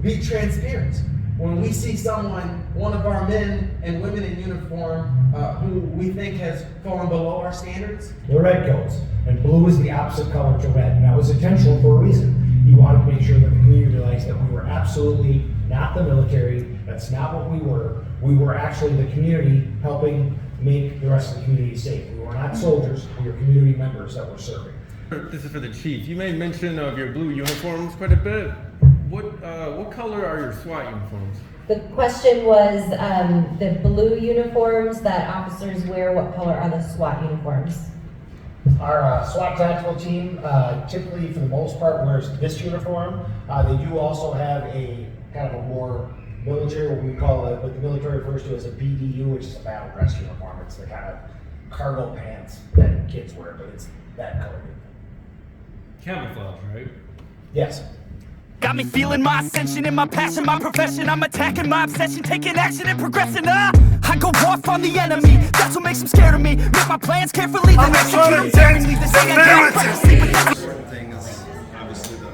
Be transparent. When we see someone, one of our men and women in uniform, who we think has fallen below our standards, the red coats, and blue is the opposite color to red. And that was intentional for a reason. He wanted to make sure that the community realized that we were absolutely not the military. That's not what we were. We were actually the community helping make the rest of the community safe. We were not soldiers. We were community members that were serving. This is for the chief. You made mention of your blue uniforms quite a bit. What color are your SWAT uniforms? The question was the blue uniforms that officers wear, what color are the SWAT uniforms? Our SWAT tactical team typically, for the most part, wears this uniform. They do also have a kind of a more military, what we call it, what the military refers to as a BDU, which is a battle dress uniform. It's the kind of cargo pants that kids wear, but it's that color. Camouflage, right? Yes. Got me feeling my ascension in my passion, my profession. I'm attacking my obsession, taking action and progressing. I go off on the enemy. That's what makes them scared of me. Make my plans carefully, then execute them daringly. This thing I can't sleep with that. Certain thing is obviously the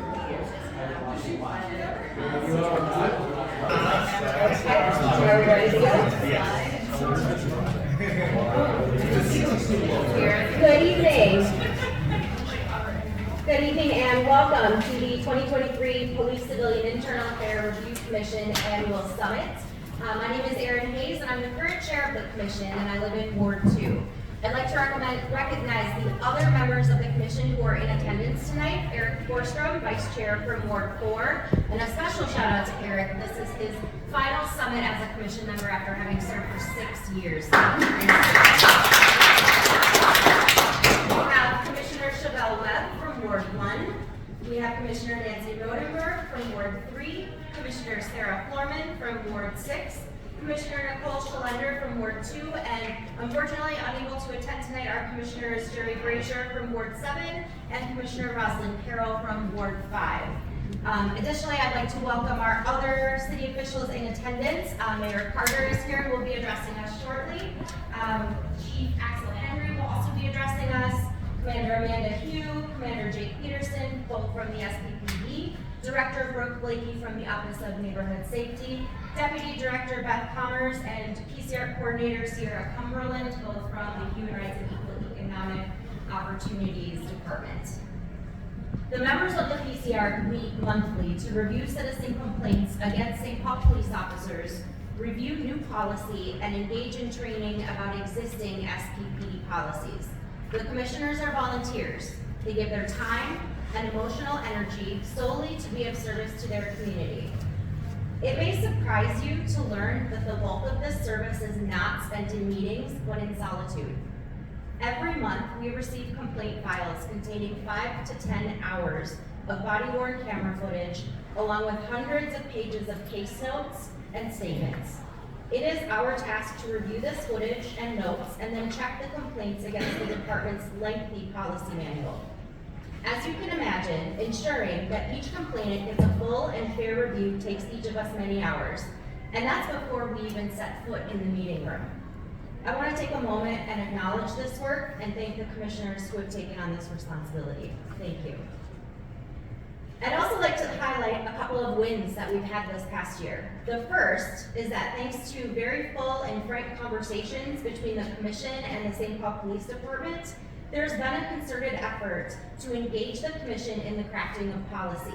Good evening. Good evening and welcome to the 2023 Police Civilian Internal Affair Review Commission Annual Summit. My name is Erin Hayes and I'm the current chair of the commission and I live in Ward 2. I'd like to recognize the other members of the commission who are in attendance tonight. Eric Borstrom, Vice Chair from Ward 4, and a special shout out to Eric. This is his final summit as a commission member after having served for 6 years. We have Commissioner Chevelle Webb from Ward 1. We have Commissioner Nancy Rodenberg from Ward 3, Commissioner Sarah Florman from Ward 6, Commissioner Nicole Schellender from Ward 2, and unfortunately unable to attend tonight are Commissioners Jerry Brazier from Ward 7 and Commissioner Rosalind Carroll from Ward 5. Additionally, I'd like to welcome our other city officials in attendance. Mayor Carter is here and will be addressing us shortly. Chief Axel Henry will also be addressing us. Commander Amanda Hugh, Commander Jake Peterson, both from the SPPD, Director Brooke Blakey from the Office of Neighborhood Safety, Deputy Director Beth Commerce, and PCIARC Coordinator Sierra Cumberland, both from the Human Rights and Equal Economic Opportunities Department. The members of the PCIARC meet monthly to review citizen complaints against St. Paul police officers, review new policy, and engage in training about existing SPPD policies. The commissioners are volunteers. They give their time and emotional energy solely to be of service to their community. It may surprise you to learn that the bulk of this service is not spent in meetings, but in solitude. Every month, we receive complaint files containing 5 to 10 hours of body-worn camera footage, along with hundreds of pages of case notes and statements. It is our task to review this footage and notes and then check the complaints against the department's lengthy policy manual. As you can imagine, ensuring that each complainant gets a full and fair review takes each of us many hours, and that's before we even set foot in the meeting room. I want to take a moment and acknowledge this work and thank the commissioners who have taken on this responsibility. Thank you. I'd also like to highlight a couple of wins that we've had this past year. The first is that thanks to very full and frank conversations between the commission and the St. Paul Police Department, there's been a concerted effort to engage the commission in the crafting of policy.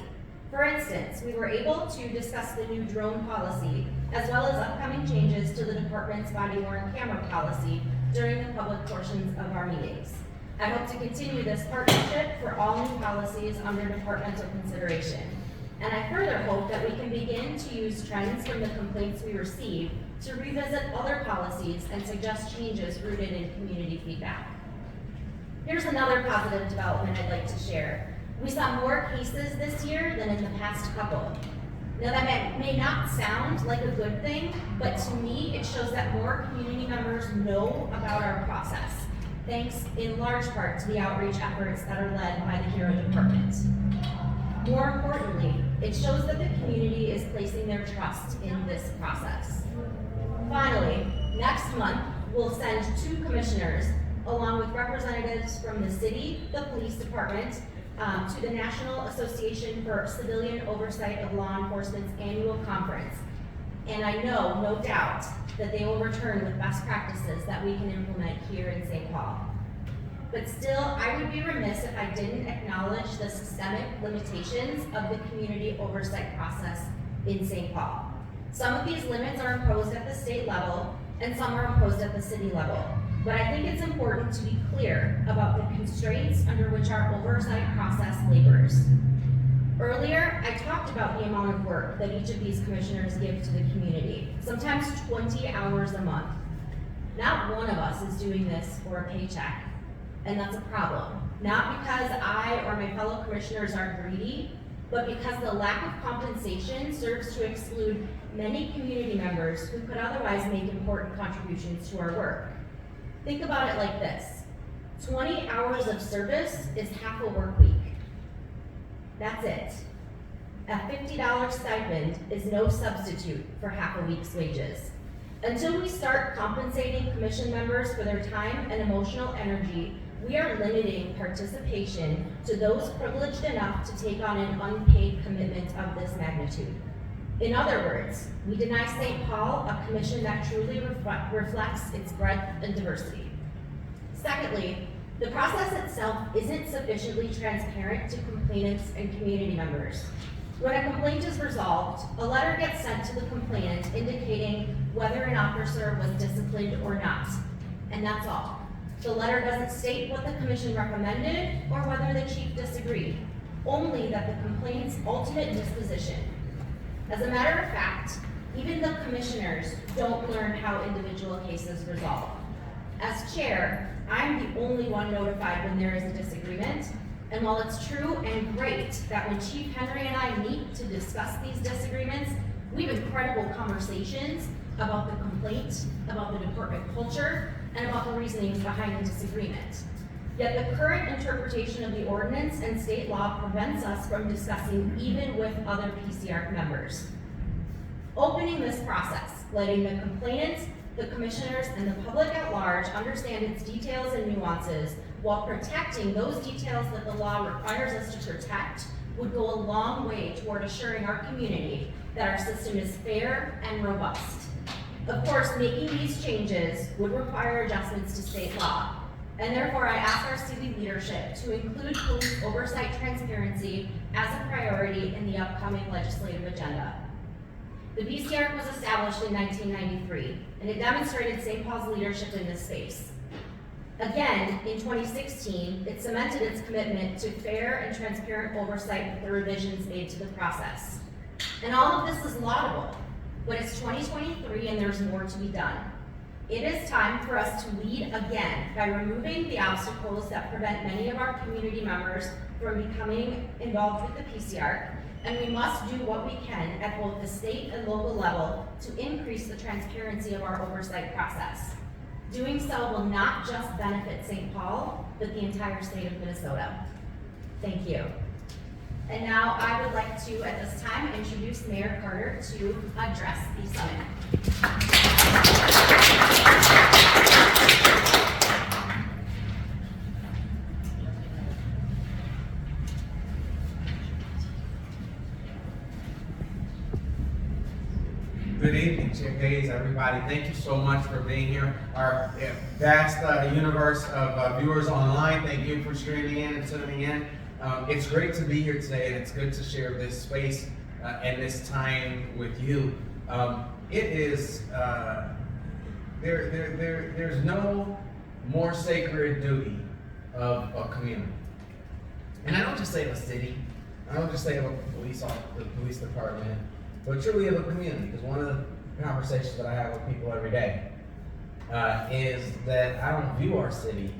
For instance, we were able to discuss the new drone policy, as well as upcoming changes to the department's body-worn camera policy during the public portions of our meetings. I hope to continue this partnership for all new policies under departmental consideration. And I further hope that we can begin to use trends from the complaints we receive to revisit other policies and suggest changes rooted in community feedback. Here's another positive development I'd like to share. We saw more cases this year than in the past couple. Now that may not sound like a good thing, but to me, it shows that more community members know about our process, thanks in large part to the outreach efforts that are led by the HERO department. More importantly, it shows that the community is placing their trust in this process. Finally, next month, we'll send 2 commissioners, along with representatives from the city, the police department, to the National Association for Civilian Oversight of Law Enforcement's annual conference. And I know, no doubt, that they will return with best practices that we can implement here in St. Paul. But still, I would be remiss if I didn't acknowledge the systemic limitations of the community oversight process in St. Paul. Some of these limits are imposed at the state level, and some are imposed at the city level. But I think it's important to be clear about the constraints under which our oversight process labors. Earlier, I talked about the amount of work that each of these commissioners give to the community, sometimes 20 hours a month. Not one of us is doing this for a paycheck, and that's a problem. Not because I or my fellow commissioners are greedy, but because the lack of compensation serves to exclude many community members who could otherwise make important contributions to our work. Think about it like this. 20 hours of service is half a work week. That's it. A $50 stipend is no substitute for half a week's wages. Until we start compensating commission members for their time and emotional energy, we are limiting participation to those privileged enough to take on an unpaid commitment of this magnitude. In other words, we deny St. Paul a commission that truly reflects its breadth and diversity. Secondly, the process itself isn't sufficiently transparent to complainants and community members. When a complaint is resolved, a letter gets sent to the complainant indicating whether an officer was disciplined or not, and that's all. The letter doesn't state what the commission recommended or whether the chief disagreed, only that the complainant's ultimate disposition. As a matter of fact, even the commissioners don't learn how individual cases resolve. As chair, I'm the only one notified when there is a disagreement, and while it's true and great that when Chief Henry and I meet to discuss these disagreements, we have incredible conversations about the complaint, about the department culture, and about the reasonings behind the disagreement. Yet the current interpretation of the ordinance and state law prevents us from discussing even with other PCIARC members. Opening this process, letting the complainants, the commissioners, and the public at large understand its details and nuances while protecting those details that the law requires us to protect would go a long way toward assuring our community that our system is fair and robust. Of course, making these changes would require adjustments to state law, and therefore I ask our city leadership to include police oversight transparency as a priority in the upcoming legislative agenda. The PCIARC was established in 1993, and it demonstrated St. Paul's leadership in this space. Again, in 2016, it cemented its commitment to fair and transparent oversight with the revisions made to the process. And all of this is laudable, but it's 2023 and there's more to be done. It is time for us to lead again by removing the obstacles that prevent many of our community members from becoming involved with the PCIARC, and we must do what we can at both the state and local level to increase the transparency of our oversight process. Doing so will not just benefit St. Paul, but the entire state of Minnesota. Thank you. And now I would like to, at this time, introduce Mayor Carter to address the summit. Good evening, Chair Hayes, everybody. Thank you so much for being here. Our vast universe of viewers online, thank you for streaming in and tuning in. It's great to be here today, and it's good to share this space and this time with you. It is there's no more sacred duty of a community, and I don't just say of a city. I don't just say of the police department, but truly of a community. Because one of the conversations that I have with people every day is that I don't view our city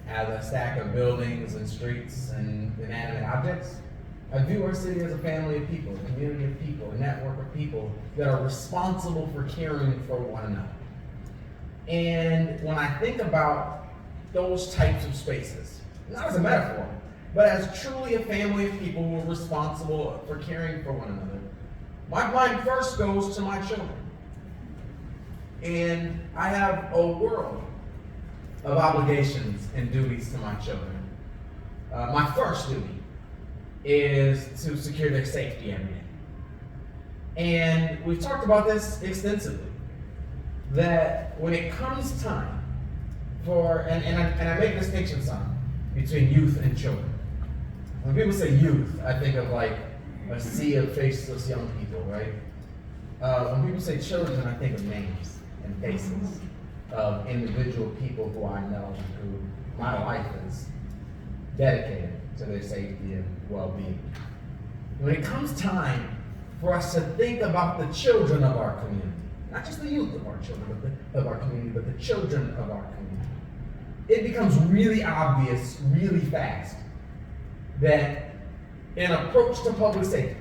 as a stack of buildings and streets and inanimate objects. I view our city as a family of people, a community of people, a network of people that are responsible for caring for one another. And when I think about those types of spaces, not as a metaphor, but as truly a family of people who are responsible for caring for one another, my mind first goes to my children. And I have a world of obligations and duties to my children. My first duty is to secure their safety every day. And we've talked about this extensively, that when it comes time for, and I make distinctions, son, between youth and children. When people say youth, I think of like a sea of faceless young people, right? When people say children, I think of names and faces of individual people who I know and who my life is dedicated to their safety and well-being. When it comes time for us to think about the children of our community, not just the youth of our children, of our community, but the children of our community, it becomes really obvious really fast that an approach to public safety,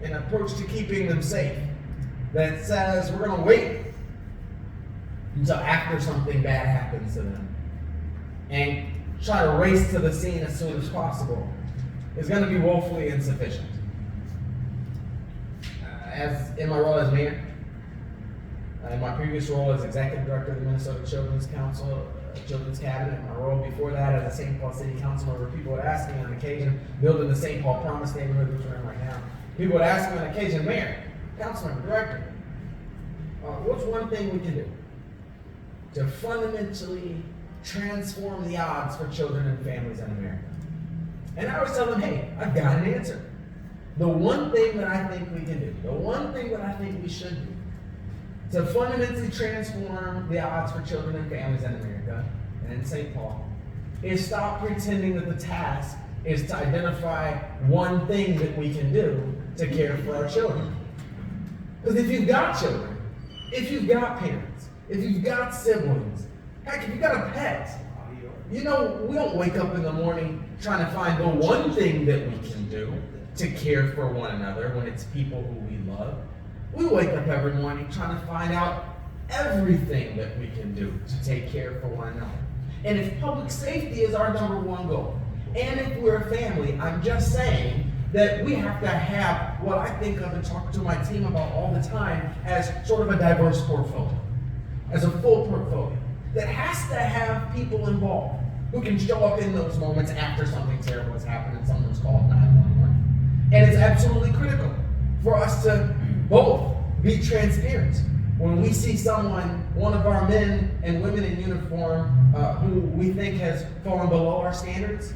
an approach to keeping them safe, that says we're going to wait until after something bad happens to them and try to race to the scene as soon as possible, is going to be woefully insufficient. As in my role as mayor, in my previous role as executive director of the Minnesota Children's Council, Children's Cabinet, my role before that as a St. Paul City Councilman, where people would ask me on occasion, building the St. Paul Promise neighborhood, which we're in right now, people would ask me on occasion, Mayor, Councilman, Director, what's one thing we can do to fundamentally transform the odds for children and families in America? And I always tell them, hey, I've got an answer. The one thing that I think we can do, the one thing that I think we should do to fundamentally transform the odds for children and families in America and in St. Paul is stop pretending that the task is to identify one thing that we can do to care for our children. Because if you've got children, if you've got parents, if you've got siblings, heck, if you've got a pet, you know, we don't wake up in the morning trying to find the one thing that we can do to care for one another when it's people who we love. We wake up every morning trying to find out everything that we can do to take care for one another. And if public safety is our number one goal, and if we're a family, I'm just saying that we have to have what I think of and talk to my team about all the time as sort of a diverse portfolio, as a full portfolio that has to have people involved who can show up in those moments after something terrible has happened and someone's called 911. And it's absolutely critical for us to both be transparent when we see someone, one of our men and women in uniform, who we think has fallen below our standards,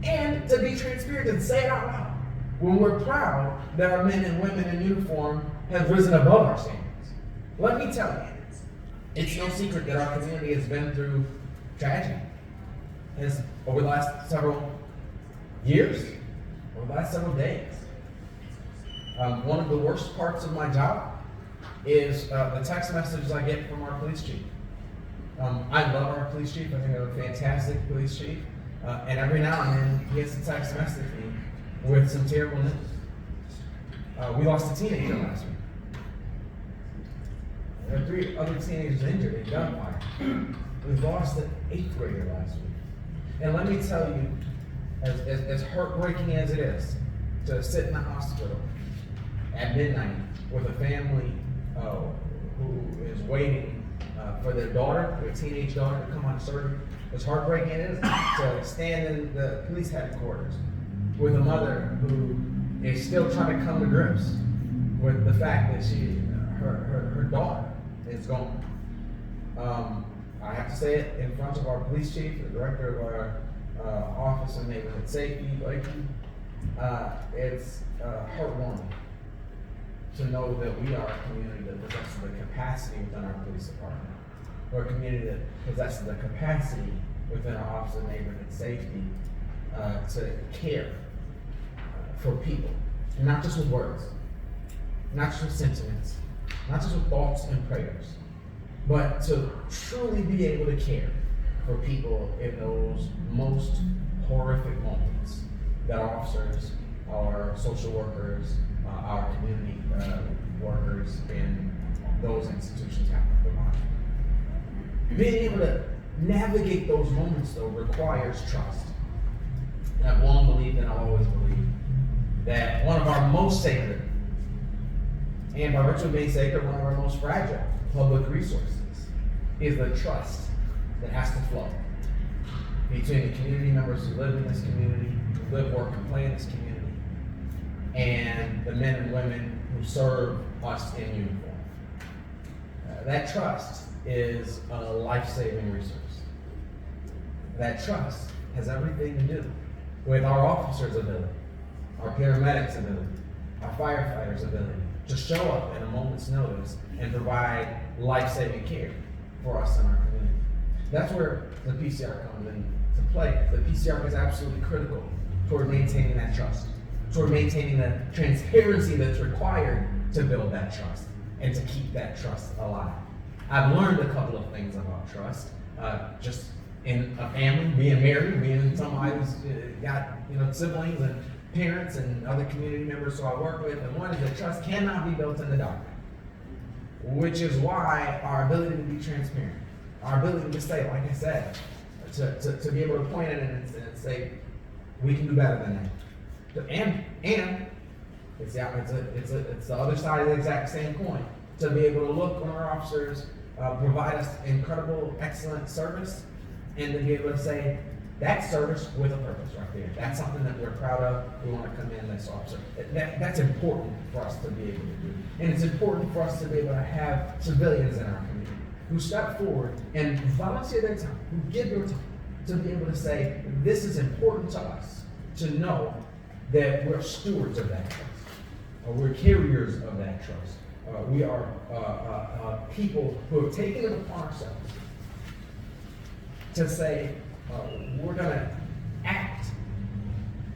and to be transparent and say it out loud when we're proud that our men and women in uniform have risen above our standards. Let me tell you, it's no secret that our community has been through tragedy. As over the last several years, over the last several days. One of the worst parts of my job is the text messages I get from our police chief. I love our police chief. I think we have a fantastic police chief. And every now and then he gets a text message me with some terrible news. We lost a teenager last week. There are 3 other teenagers injured in gunfire. We lost an 8th grader last week. And let me tell you, as heartbreaking as it is to sit in the hospital at midnight with a family who is waiting for their daughter, their teenage daughter, to come on surgery, as heartbreaking it is to stand in the police headquarters with a mother who is still trying to come to grips with the fact that her daughter is gone. I have to say it in front of our police chief, the director of our Office of Neighborhood Safety, it's heartwarming to know that we are a community that possesses the capacity within our police department. We're a community that possesses the capacity within our Office of Neighborhood Safety to care for people, and not just with words, not just with sentiments, not just with thoughts and prayers, but to truly be able to care for people in those most horrific moments that our officers, our social workers, our community workers in those institutions have to provide. Being able to navigate those moments, though, requires trust. And I've long believed, and I'll always believe, that one of our most sacred, and by virtue of being sacred, one of our most fragile public resources is the trust that has to flow between the community members who live in this community, who live, work, and play in this community, and the men and women who serve us in uniform. That trust is a life-saving resource. That trust has everything to do with our officers' ability, our paramedics' ability, our firefighters' ability to show up at a moment's notice and provide life-saving care for us in our community. That's where the PCIARC comes into play. The PCIARC is absolutely critical toward maintaining that trust, toward maintaining the transparency that's required to build that trust and to keep that trust alive. I've learned a couple of things about trust, just in a family, being married, being somebody who's got siblings and parents and other community members who I work with, and one is that trust cannot be built in the dark, which is why our ability to be transparent, our ability to say, like I said, to be able to point at it and say, we can do better than that. And it's the other side of the exact same coin, to be able to look when our officers provide us incredible, excellent service, and to be able to say, that service with a purpose right there. That's something that we're proud of. We want to commend this officer. That's important for us to be able to do. And it's important for us to be able to have civilians in our community who step forward and volunteer their time, who give their time, to be able to say, this is important to us, to know that we're stewards of that trust, or we're carriers of that trust. We are people who have taken it upon ourselves to say, we're going to act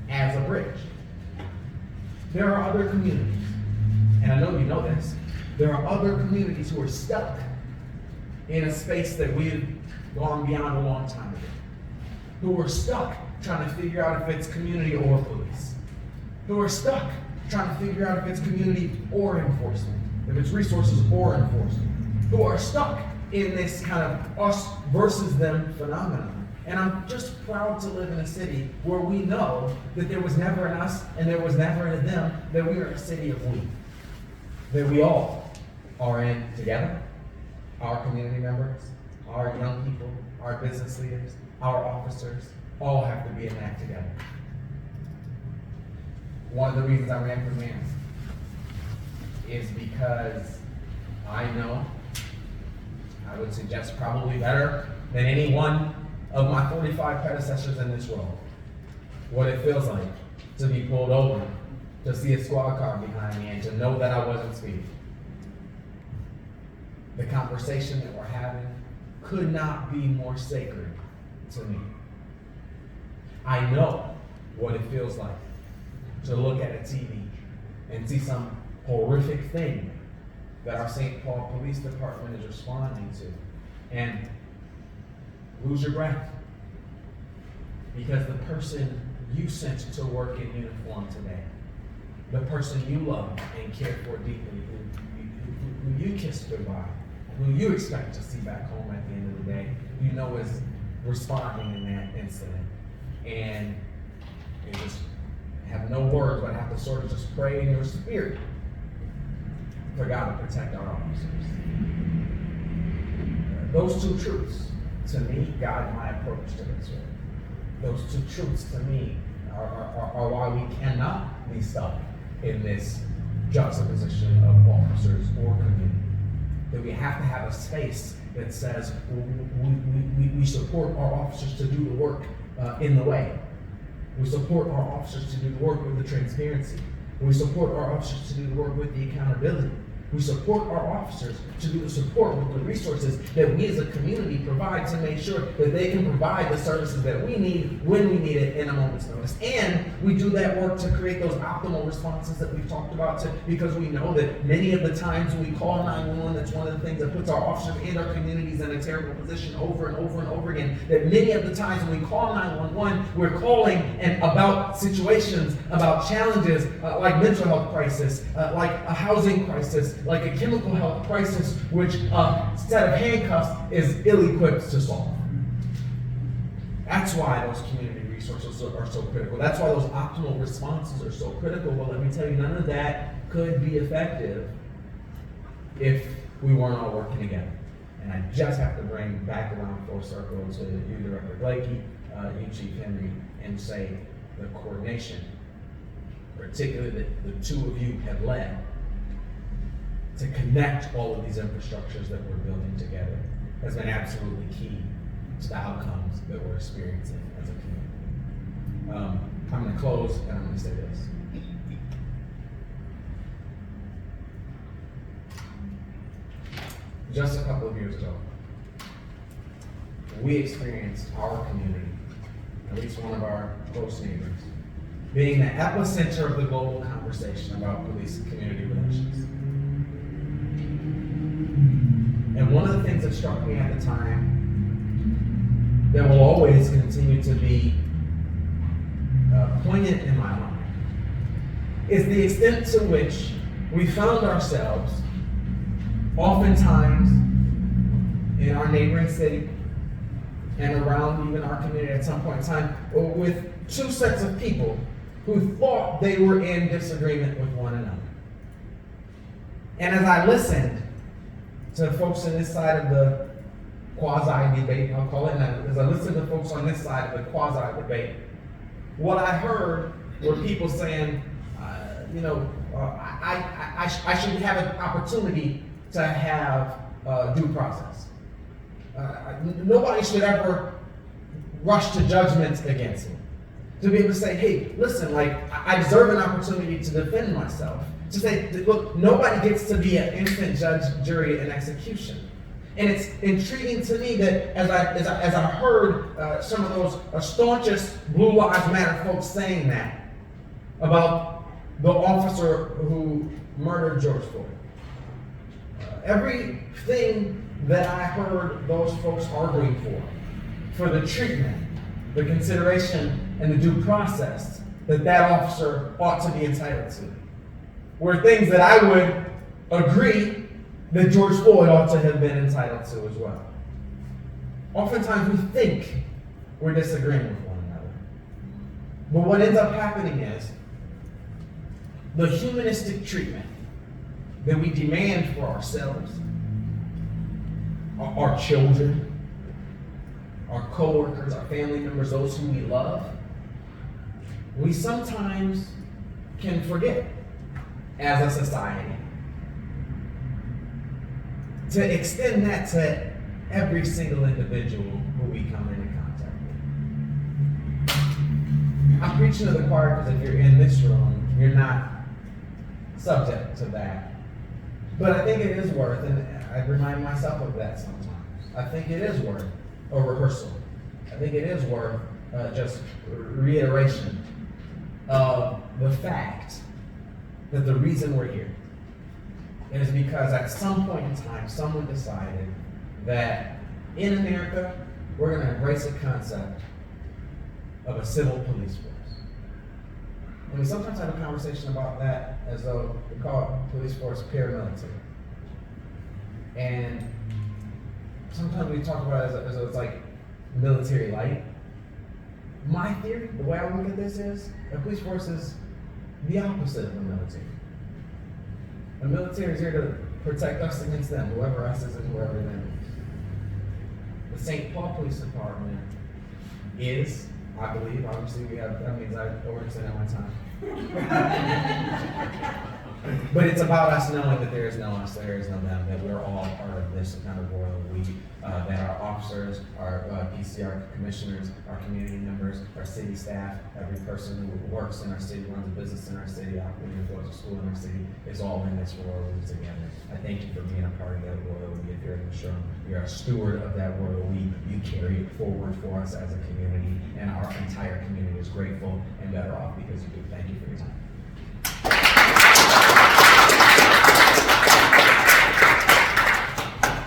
as a bridge. There are other communities, and I know you know this, there are other communities who are stuck in a space that we've gone beyond a long time ago, who are stuck trying to figure out if it's community or police, who are stuck trying to figure out if it's community or enforcement, if it's resources or enforcement, who are stuck in this kind of us versus them phenomenon. And I'm just proud to live in a city where we know that there was never an us and there was never a them, that we are a city of we. That we all are in together, our community members, our young people, our business leaders, our officers, all have to be in that together. One of the reasons I ran for mayor is because I know, I would suggest probably better than any one of my 45 predecessors in this role, what it feels like to be pulled over, to see a squad car behind me, and to know that I wasn't speeding. The conversation that we're having could not be more sacred to me. I know what it feels like to look at a TV and see some horrific thing that our St. Paul Police Department is responding to, and lose your breath, because the person you sent to work in uniform today, the person you love and care for deeply, who you kissed goodbye, who you expect to see back home at the end of the day, you know is responding in that incident. And you just have no words, but have to sort of just pray in your spirit for God to protect our officers. Those two truths, to me, guide my approach to this work. Those two truths, to me, are why we cannot be stuck in this juxtaposition of officers or community. That we have to have a space that says we support our officers to do the work in the way. We support our officers to do the work with the transparency. We support our officers to do the work with the accountability. We support our officers to do the support with the resources that we as a community provide to make sure that they can provide the services that we need when we need it in a moment's notice. And we do that work to create those optimal responses that we've talked about, because we know that many of the times when we call 911, that's one of the things that puts our officers and our communities in a terrible position over and over and over again. That many of the times when we call 911, we're calling and about situations, about challenges like mental health crisis, like a housing crisis, like a chemical health crisis, which a set of handcuffs is ill-equipped to solve. That's why those community resources are so critical. That's why those optimal responses are so critical. But let me tell you, none of that could be effective if we weren't all working together. And I just have to bring back around full circle to you, Director Blakey, you, Chief Henry, and say the coordination particularly that the two of you have led, to connect all of these infrastructures that we're building together has been absolutely key to the outcomes that we're experiencing as a community. I'm going to close and I'm going to say this. Just a couple of years ago, we experienced our community, at least one of our close neighbors, being the epicenter of the global conversation about police-community relations. And one of the things that struck me at the time, that will always continue to be poignant in my mind, is the extent to which we found ourselves oftentimes in our neighboring city and around even our community at some point in time with two sets of people who thought they were in disagreement with one another. And as I listened to folks on this side of the quasi-debate, I'll call it, and as I listened to folks on this side of the quasi-debate, what I heard were people saying, I should have an opportunity to have due process. Nobody should ever rush to judgment against me. To be able to say, hey, listen, I deserve an opportunity to defend myself. To say, look, nobody gets to be an instant judge, jury, and execution. And it's intriguing to me that as I heard some of those staunchest Blue Lives Matter folks saying that about the officer who murdered George Floyd, everything that I heard those folks arguing for the treatment, the consideration, and the due process that officer ought to be entitled to, were things that I would agree that George Floyd ought to have been entitled to as well. Oftentimes we think we're disagreeing with one another. But what ends up happening is the humanistic treatment that we demand for ourselves, our children, our coworkers, our family members, those who we love, we sometimes can forget as a society to extend that to every single individual who we come into contact with. I'm preaching to the choir because if you're in this room, you're not subject to that. But I think it is worth, and I remind myself of that sometimes, I think it is worth a rehearsal. I think it is worth just reiteration of the fact that the reason we're here is because at some point in time, someone decided that in America, we're going to embrace a concept of a civil police force. And we sometimes have a conversation about that as though we call it police force paramilitary. And sometimes we talk about it as though it's like military light. My theory, the way I look at this is, a police force is the opposite of the military. The military is here to protect us against them, whoever us is and whoever them is. The St. Paul Police Department is, I believe, obviously that means I overextended my time. But it's about us knowing that there is no us, there is no them, that we're all part of this kind of world. That our officers, our PCIARC commissioners, our community members, our city staff, every person who works in our city, runs a business in our city, operating goes to school in our city, is all in this royalty together. I thank you for being a part of that royalty. If you're in the show, you're a steward of that royalty. You carry it forward for us as a community, and our entire community is grateful and better off because you do. Thank you for your time.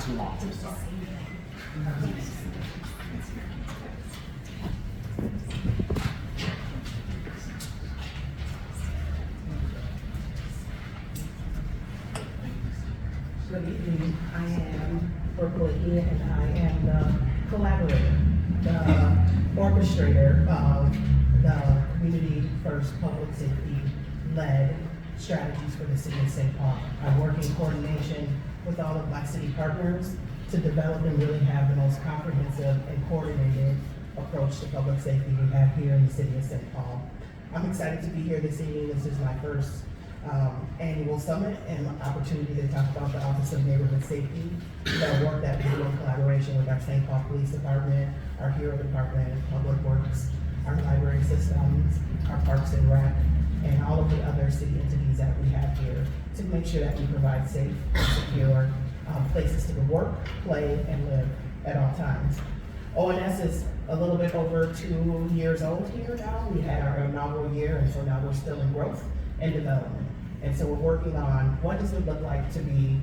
Too long, I'm sorry. Good evening. I am Berkeley and I am the collaborator, the orchestrator of the Community First Public Safety-led strategies for the city of St. Paul. I work in coordination with all of my city partners to develop and really have the most comprehensive and coordinated approach to public safety we have here in the city of St. Paul. I'm excited to be here this evening. This is my first annual summit and an opportunity to talk about the Office of Neighborhood Safety, the work that we do in collaboration with our St. Paul Police Department, our Hero Department, Public Works, our library systems, our Parks and Rec, and all of the other city entities that we have here to make sure that we provide safe and secure places to work, play, and live at all times. ONS is a little bit over 2 years old here now. We had our inaugural year, and so now we're still in growth and development. And so we're working on what does it look like to be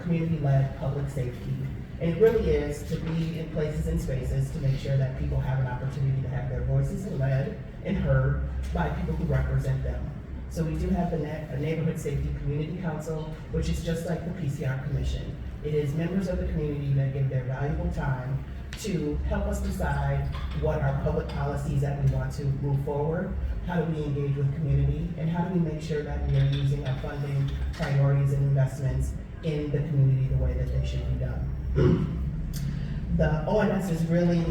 community-led public safety. And it really is to be in places and spaces to make sure that people have an opportunity to have their voices led and heard by people who represent them. So we do have the Neighborhood Safety Community Council, which is just like the PCR Commission. It is members of the community that give their valuable time to help us decide what our public policies that we want to move forward, how do we engage with community, and how do we make sure that we are using our funding priorities and investments in the community the way that they should be done. The ONS is really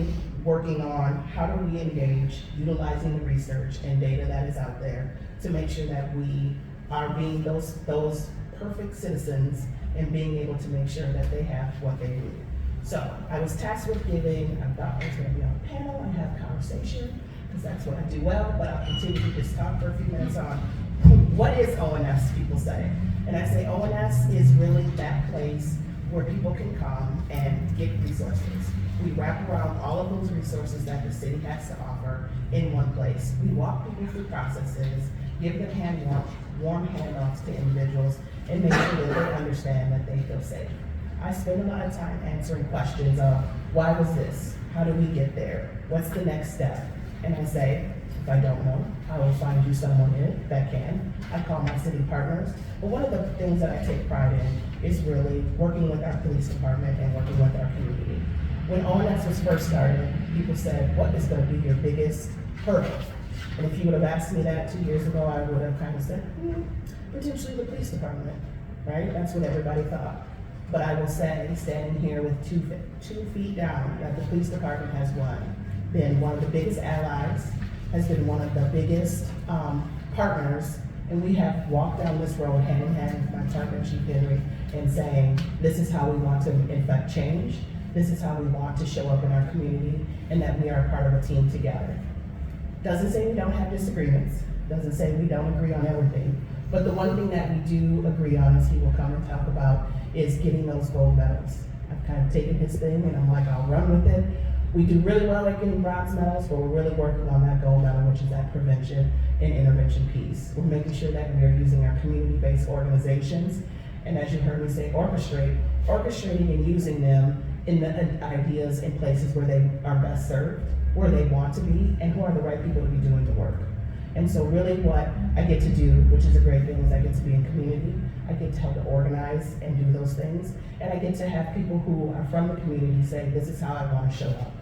working on how do we engage, utilizing the research and data that is out there to make sure that we are being those perfect citizens and being able to make sure that they have what they need. So I was tasked with giving, I thought I was gonna be on a panel and have a conversation, because that's what I do well, but I'll continue to just talk for a few minutes on what is ONS, people say. And I say ONS is really that place where people can come and get resources. We wrap around all of those resources that the city has to offer in one place. We walk people through processes, give them warm handoffs to individuals, and make sure that they understand that they feel safe. I spend a lot of time answering questions of, why was this? How do we get there? What's the next step? And I say, if I don't know, I will find you someone in it that can. I call my city partners. But one of the things that I take pride in is really working with our police department and working with our community. When ONS was first started, people said, what is going to be your biggest hurdle? And if you would have asked me that 2 years ago, I would have kind of said, potentially the police department, right? That's what everybody thought. But I will say, standing here with 2 feet down, that the police department has been one of the biggest allies, has been one of the biggest partners, and we have walked down this road hand in hand with my partner, Chief Henry, and saying, this is how we want to effect change, this is how we want to show up in our community, and that we are part of a team together. Doesn't say we don't have disagreements, doesn't say we don't agree on everything, but the one thing that we do agree on, as he will come and talk about, is getting those gold medals. I've kind of taken his thing and I'm like, I'll run with it. We do really well at getting bronze medals, but we're really working on that gold medal, which is that prevention and intervention piece. We're making sure that we are using our community-based organizations, and as you heard me say, orchestrating and using them in the ideas in places where they are best served, where they want to be, and who are the right people to be doing the work. And so really what I get to do, which is a great thing, is I get to be in community, I get to help to organize and do those things, and I get to have people who are from the community say, this is how I want to show up.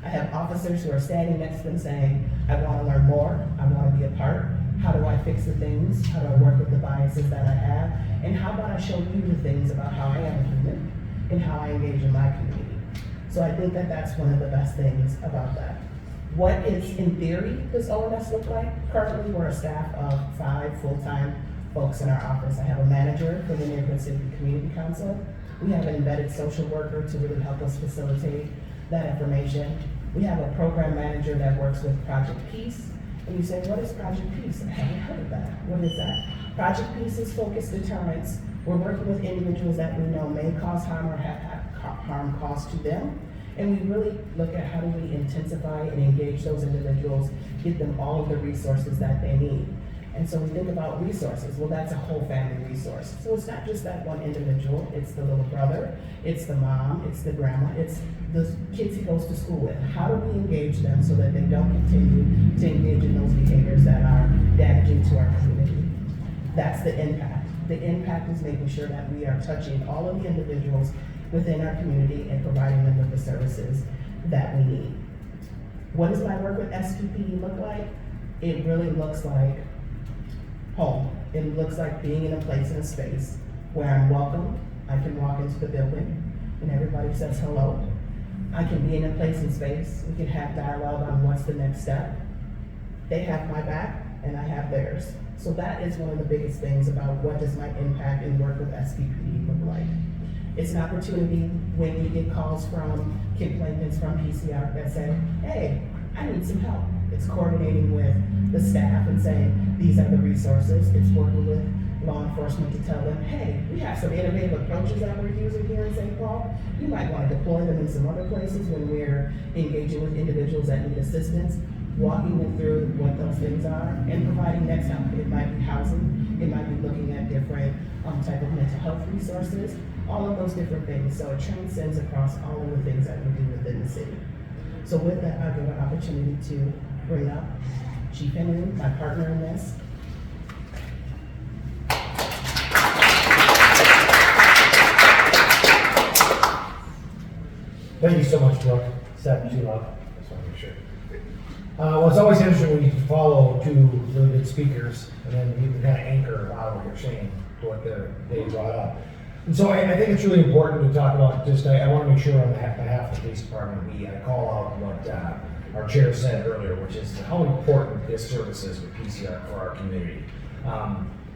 I have officers who are standing next to them saying, I want to learn more, I want to be a part, how do I fix the things, how do I work with the biases that I have, and how about I show you the things about how I am a human, and how I engage in my community. So I think that that's one of the best things about that. What is, in theory, does ONS look like? Currently, we're a staff of 5 full-time folks in our office. I have a manager for the Neighborhood Safety Community Council. We have an embedded social worker to really help us facilitate that information. We have a program manager that works with Project Peace. And you say, what is Project Peace? I haven't heard of that. What is that? Project Peace is focused deterrence. We're working with individuals that we know may cause harm or have harm caused to them. And we really look at how do we intensify and engage those individuals, give them all of the resources that they need. And so we think about resources. Well, that's a whole family resource. So it's not just that one individual, it's the little brother, it's the mom, it's the grandma, it's the kids he goes to school with. How do we engage them so that they don't continue to engage in those behaviors that are damaging to our community? That's the impact. The impact is making sure that we are touching all of the individuals within our community and providing them with the services that we need. What does my work with SPPD look like? It really looks like home. It looks like being in a place, in a space where I'm welcome. I can walk into the building and everybody says hello. I can be in a place and space. We can have dialogue on what's the next step. They have my back and I have theirs. So that is one of the biggest things about what does my impact and work with SPPD look like. It's an opportunity when we get calls from complainants from PCIARC that say, hey, I need some help. It's coordinating with the staff and saying, these are the resources. It's working with law enforcement to tell them, hey, we have some innovative approaches that we're using here in St. Paul. You might want to deploy them in some other places when we're engaging with individuals that need assistance, walking them through what those things are, and providing next help. It might be housing, it might be looking at different type of mental health resources, all of those different things. So it transcends across all of the things that we do within the city. So with that, I'll give an opportunity to bring up Chief Henry, my partner in this. Thank you so much, Brooke. Step too loud. Just want to make sure. Well, it's always interesting when you can follow two really good speakers, and then you can kind of anchor a lot of what you're saying to what they brought up. And so I think it's really important to talk about just, I want to make sure on behalf of the police department, I call out what our chair said earlier, which is how important this service is with PCIARC for our community.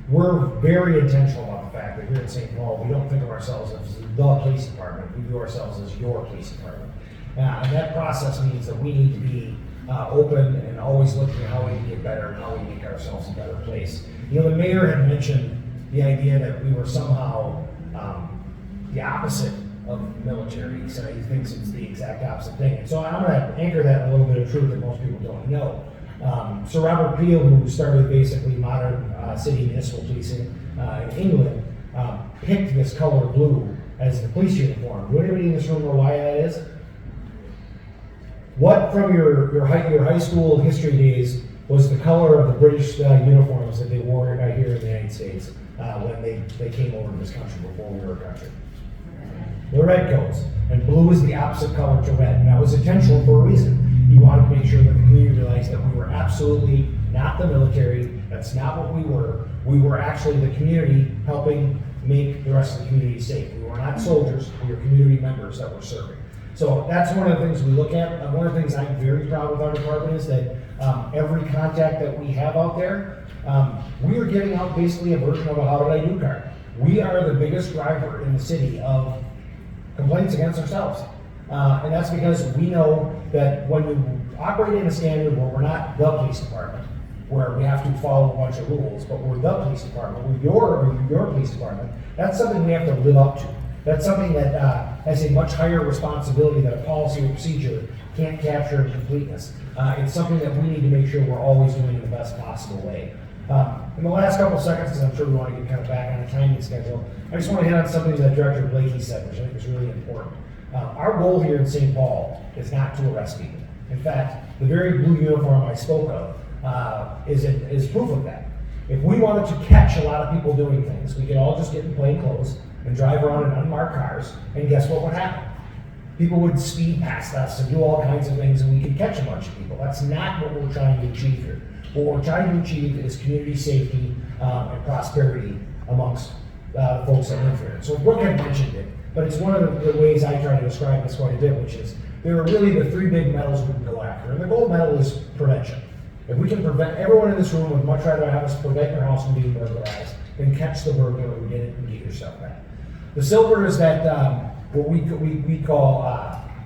We're very intentional about the fact that here in St. Paul, we don't think of ourselves as the police department, we view ourselves as your police department. And that process means that we need to be open and always looking at how we can get better and how we make ourselves a better place. You know, the mayor had mentioned the idea that we were somehow the opposite of military. He said he thinks it's the exact opposite thing. And so I'm going to anchor that in a little bit of truth that most people don't know. Sir Robert Peel, who started basically modern city municipal policing in England, picked this color blue as the police uniform. Would anybody in this room know why that is? What from your high school history days was the color of the British uniforms that they wore here in the United States when they came over to this country before we were a country? The red coats, and blue is the opposite color to red. And that was intentional for a reason. You wanted to make sure that the community realized that we were absolutely not the military. That's not what we were. We were actually the community helping make the rest of the community safe. We were not soldiers. We were community members that were serving. So that's one of the things we look at. One of the things I'm very proud with our department is that every contact that we have out there, we are giving out basically a version of a how did I do card. We are the biggest driver in the city of complaints against ourselves. And that's because we know that when you operate in a standard where we're not the police department, where we have to follow a bunch of rules, but we're the police department, we're your police department, that's something we have to live up to. That's something that has a much higher responsibility that a policy or procedure can't capture in completeness. It's something that we need to make sure we're always doing in the best possible way. In the last couple of seconds, because I'm sure we want to get kind of back on a timing schedule, I just want to hit on something that Director Blakey said, which I think is really important. Our goal here in St. Paul is not to arrest people. In fact, the very blue uniform I spoke of is proof of that. If we wanted to catch a lot of people doing things, we could all just get in plain clothes and drive around in unmarked cars, and guess what would happen? People would speed past us and do all kinds of things, and we could catch a bunch of people. That's not what we're trying to achieve here. What we're trying to achieve is community safety and prosperity amongst folks that live here. So Brooke had mentioned it, but it's one of the ways I try to describe this quite a bit, which is there are really the three big medals we can go after. And the gold medal is prevention. If we can prevent, everyone in this room would much rather have us prevent your house from being burglarized than catch the burglar who did it and get your stuff back. The silver is that what we call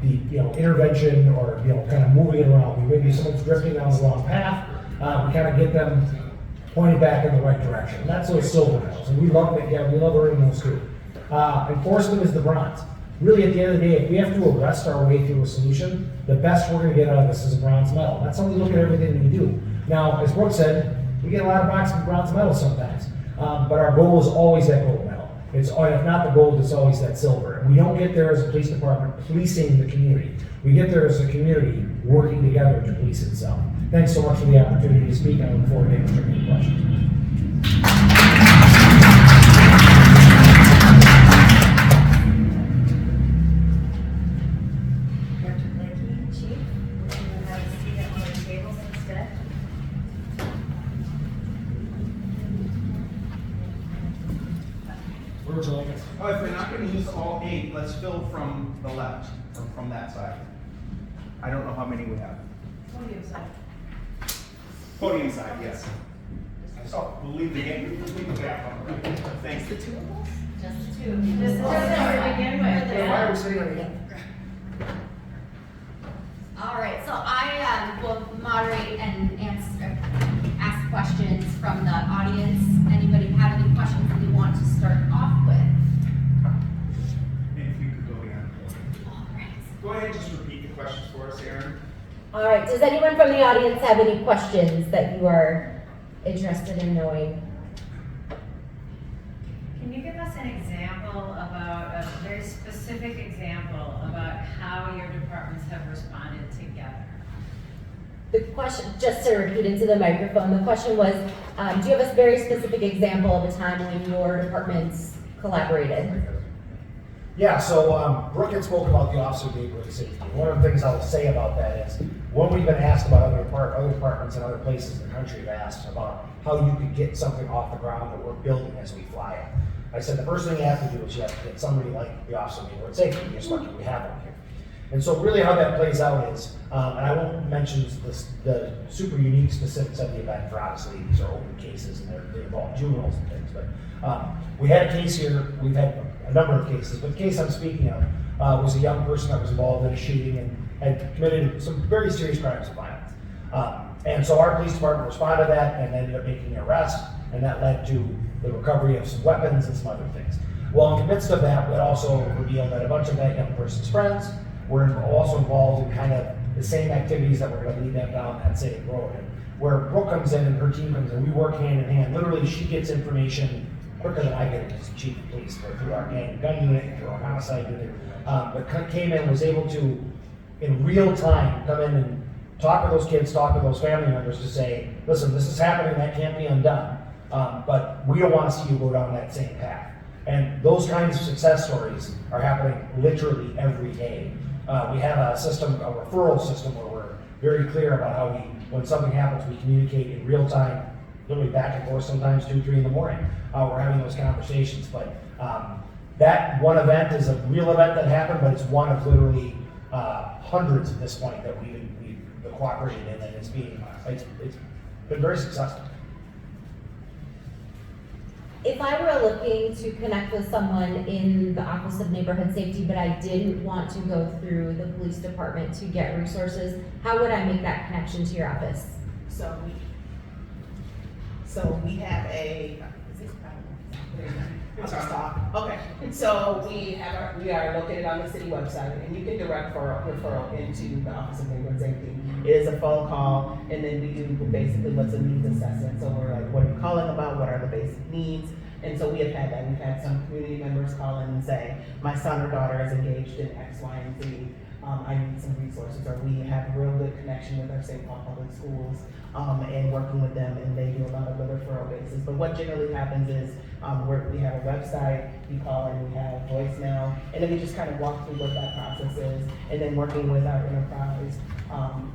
the intervention, or kind of moving it around. Maybe someone's drifting down the wrong path. We kind of get them pointed back in the right direction. And that's those silver medals, and we love that. Yeah, we love earning those too. Enforcement is the bronze. Really, at the end of the day, if we have to arrest our way through a solution, the best we're going to get out of this is a bronze medal. That's how we look at everything that we do. Now, as Brooke said, we get a lot of bronze medals sometimes, but our goal is always that gold medal. It's, if not the gold, it's always that silver. And we don't get there as a police department policing the community. We get there as a community working together to police itself. Thanks so much for the opportunity to speak. I look forward to answering any questions. Dr. Blakey, Chief, would you have a seat at one of the tables instead? Where would you like us? Oh, if we're not going to use all 8, let's fill from the left, or from that side. I don't know how many we have. Podium side. Podium side, yes. So we'll leave the gap on, right? Thank you. Just two. Just to begin with. Why are we sitting on the end? All right, so I will moderate and ask questions from the audience. Anybody have any questions that you want to start off with? And if you could go again. All right. Go ahead and just repeat the questions for us, Aaron. All right, does anyone from the audience have any questions that you are interested in knowing? Can you give us an example about, a very specific example about how your departments have responded together? The question, just to repeat into the microphone, the question was, do you have a very specific example of a time when your departments collaborated? Yeah, so Brooke had spoke about the officer neighborhood safety. One of the things I'll say about that is, when we've been asked about other departments and other places in the country have asked about how you could get something off the ground that we're building as we fly it. I said the first thing you have to do is you have to get somebody like the officer neighborhood safety. Just lucky we have one here. And so really how that plays out is, and I won't mention the super unique specifics of the event, for obviously these are open cases and they involve juveniles and things, but we had a case here, we've had a number of cases, but the case I'm speaking of was a young person that was involved in a shooting and had committed some very serious crimes of violence. And so our police department responded to that and ended up making an arrest, and that led to the recovery of some weapons and some other things. Well, in the midst of that, we also revealed that a bunch of that young person's friends were also involved in kind of the same activities that were going to lead them down that same road. And where Brooke comes in and her team comes in, we work hand in hand. Literally, she gets information quicker than I get it as chief of police, through our gun unit, through our homicide unit. But came in, was able to, in real time, come in and talk to those kids, talk to those family members to say, listen, this is happening, that can't be undone. But we don't want to see you go down that same path. And those kinds of success stories are happening literally every day. We have a system, a referral system, where we're very clear about how when something happens, we communicate in real time, literally back and forth, sometimes 2, 3 in the morning. We're having those conversations. But that one event is a real event that happened, but it's one of literally hundreds at this point that we've cooperated in, and it's been very successful. If I were looking to connect with someone in the Office of Neighborhood Safety, but I didn't want to go through the police department to get resources, how would I make that connection to your office? So we have a, is this I'll just talk. Okay, so we are located on the city website, and you can direct for referral into the Office of Neighborhood Safety. It is a phone call, and then we do basically what's a needs assessment. So we're like, what are you calling about? What are the basic needs? And so we have had that. We've had some community members call in and say, my son or daughter is engaged in X, Y, and Z. I need some resources. Or we have a real good connection with our St. Paul Public Schools and working with them, and they do a lot of the referral basis. But what generally happens is we have a website, you call in, we have voicemail, and then we just kind of walk through what that process is, and then working with our enterprise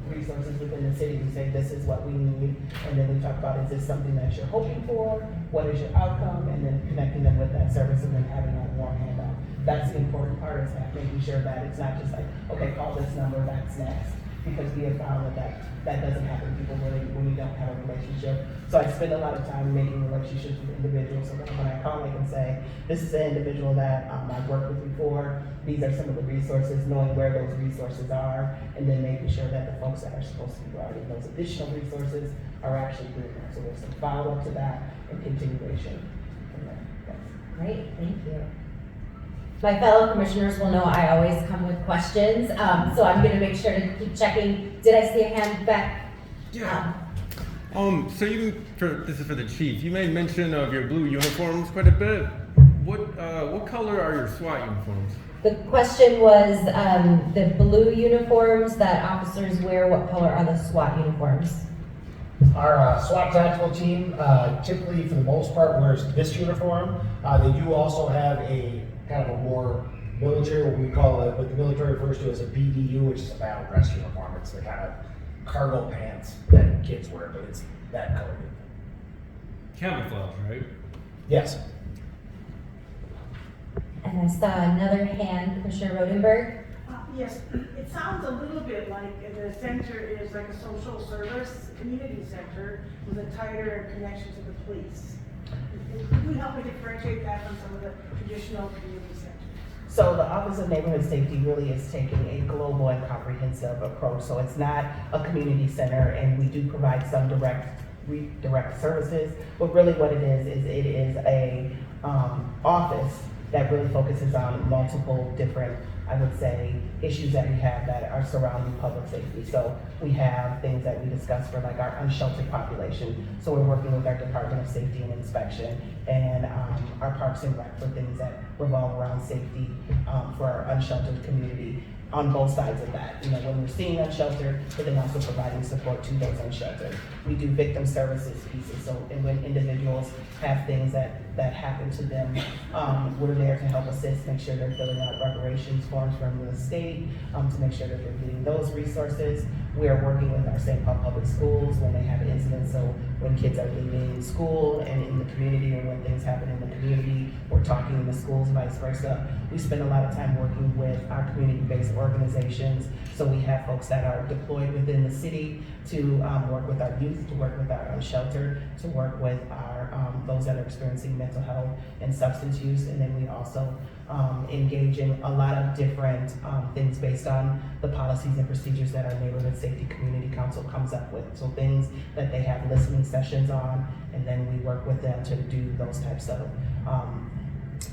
resources within the city, we say this is what we need, and then we talk about, is this something that you're hoping for, what is your outcome, and then connecting them with that service and then having that warm handout. That's the important part, is that making sure that it's not just like, okay, call this number, that's next, because we have found that doesn't happen to people when we don't have a relationship. So I spend a lot of time making relationships with individuals, so that when I call, I can say, this is an individual that I've worked with before, these are some of the resources, knowing where those resources are, and then making sure that the folks that are supposed to be providing those additional resources are actually doing that. So there's some follow-up to that and continuation from there. Yes. Great, thank you. My fellow commissioners will know I always come with questions, so I'm going to make sure to keep checking. Did I see a hand back? Yeah. So this is for the chief. You made mention of your blue uniforms quite a bit. What color are your SWAT uniforms? The question was the blue uniforms that officers wear. What color are the SWAT uniforms? Our SWAT tactical team, typically for the most part, wears this uniform. They do also have a kind of a more military, what we call it, what the military refers to as a BDU, which is a battle dress uniform. It's the kind of cargo pants that kids wear, but it's that color. Camouflage, right? Yes. And I saw another hand, Commissioner Rodenberg. Yes, it sounds a little bit like the center is like a social service community center with a tighter connection to the police. Could we help me differentiate that from some of the traditional community centers? So the Office of Neighborhood Safety really is taking a global and comprehensive approach. So it's not a community center, and we do provide some redirect services, but really what it is a office that really focuses on multiple different, I would say, issues that we have that are surrounding public safety. So we have things that we discuss for like our unsheltered population. So we're working with our Department of Safety and Inspection and our Parks and Rec for things that revolve around safety for our unsheltered community on both sides of that. You know, when we're seeing unsheltered, but then also providing support to those unsheltered. We do victim services pieces, so and when individuals have things that happen to them, we're there to help assist, make sure they're filling out reparations forms from the state, to make sure that they're getting those resources. We are working with our St. Paul Public Schools when they have incidents, so when kids are leaving school and in the community, or when things happen in the community, we're talking in the schools, vice versa. We spend a lot of time working with our community-based organizations. So we have folks that are deployed within the city to work with our youth, to work with our unsheltered, to work with our those that are experiencing mental health and substance use. And then we also engage in a lot of different things based on the policies and procedures that our Neighborhood Safety Community Council comes up with. So things that they have listening sessions on, and then we work with them to do those types of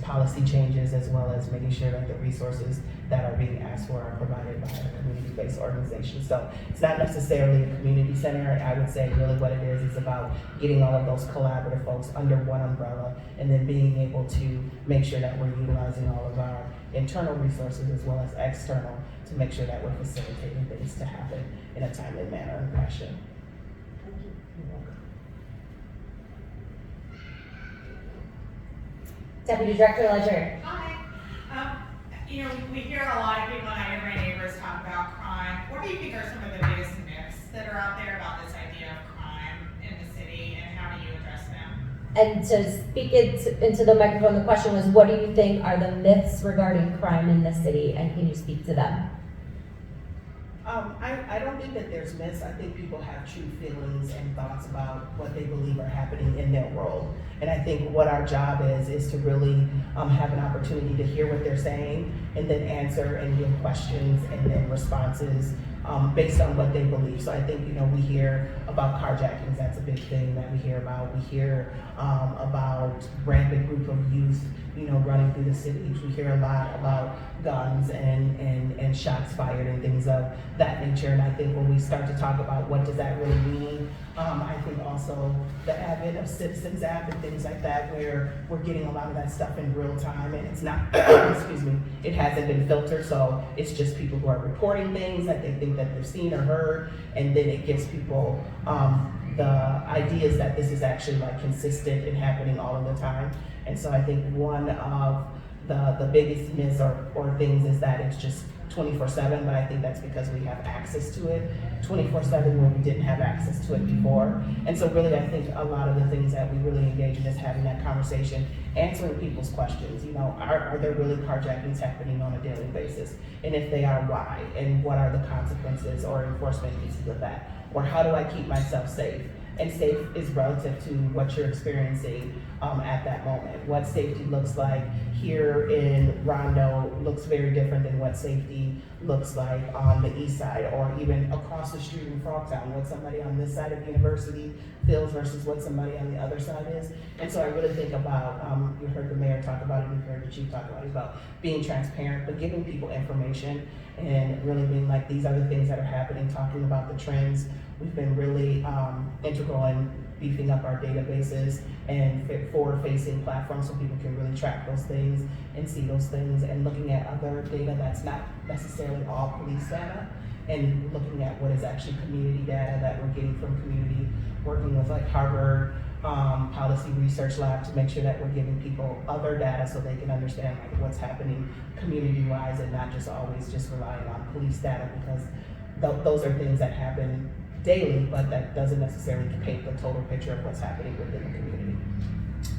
policy changes, as well as making sure that the resources that are being asked for are provided by a community-based organization. So it's not necessarily a community center. I would say really what it is about getting all of those collaborative folks under one umbrella, and then being able to make sure that we're utilizing all of our internal resources as well as external to make sure that we're facilitating things to happen in a timely manner and fashion. Deputy Director Ledger. Hi. You know, we hear a lot of people, and I hear my neighbors talk about crime. What do you think are some of the biggest myths that are out there about this idea of crime in the city, and how do you address them? And to speak into the microphone, the question was, what do you think are the myths regarding crime in the city, and can you speak to them? I don't think that there's myths. I think people have true feelings and thoughts about what they believe are happening in their world. And I think what our job is to really have an opportunity to hear what they're saying, and then answer and give questions and then responses based on what they believe. So I think, you know, we hear about carjackings, that's a big thing that we hear about. We hear about rampant group of youth, you know, running through the cities. We hear a lot about guns and shots fired and things of that nature. And I think when we start to talk about what does that really mean, I think also the advent of Citizens app and things like that, where we're getting a lot of that stuff in real time, and it's not, excuse me, it hasn't been filtered, so it's just people who are reporting things that they think that they've seen or heard, and then it gives people the ideas that this is actually like consistent and happening all of the time. And so I think one of the biggest myths or things is that it's just 24/7, but I think that's because we have access to it 24/7 when we didn't have access to it before. And so really I think a lot of the things that we really engage in is having that conversation, answering people's questions. You know, are there really carjackings happening on a daily basis? And if they are, why? And what are the consequences or enforcement pieces of that? Or how do I keep myself safe? And safe is relative to what you're experiencing at that moment. What safety looks like here in Rondo looks very different than what safety looks like on the east side, or even across the street in Frogtown, what somebody on this side of University feels versus what somebody on the other side is. And so I really think about, you heard the mayor talk about it, you heard the chief talk about it, about being transparent, but giving people information and really being like, these are the things that are happening, talking about the trends. We've been really integral in beefing up our databases and forward-facing platforms so people can really track those things and see those things, and looking at other data that's not necessarily all police data, and looking at what is actually community data that we're getting from community, working with like Harvard Policy Research Lab to make sure that we're giving people other data so they can understand like what's happening community-wise, and not just always just relying on police data, because those are things that happen daily, but that doesn't necessarily paint the total picture of what's happening within the community.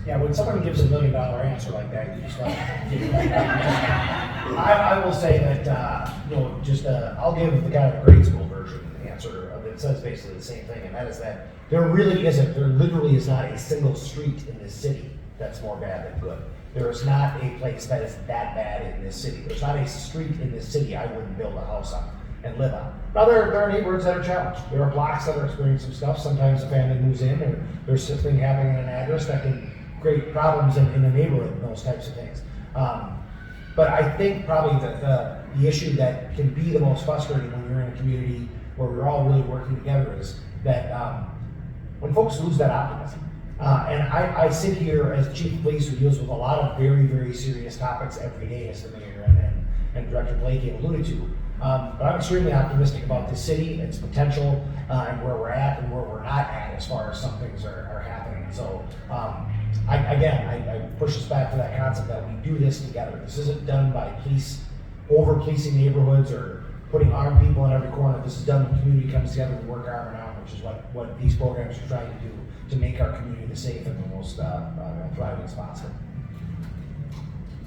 Yeah, when someone gives $1 million answer like that, you just like, I will say that, I'll give the kind of grade school version answer of it. It says basically the same thing, and that is that there literally is not a single street in this city that's more bad than good. There is not a place that is that bad in this city. There's not a street in this city I wouldn't build a house on and live on. Now, there are neighborhoods that are challenged. There are blocks that are experiencing some stuff. Sometimes a family moves in, or there's something happening in an address that can create problems in the neighborhood and those types of things. But I think probably the issue that can be the most frustrating when you're in a community where we're all really working together is that when folks lose that optimism. And I sit here as chief of police who deals with a lot of very, very serious topics every day, as the mayor and Director Blakey alluded to. But I'm extremely optimistic about this city, its potential, and where we're at and where we're not at as far as some things are happening. So I push us back to that concept that we do this together. This isn't done by over-policing neighborhoods or putting armed people in every corner. This is done when the community comes together and work arm in arm, which is what these programs are trying to do to make our community the safe and the most thriving as possible.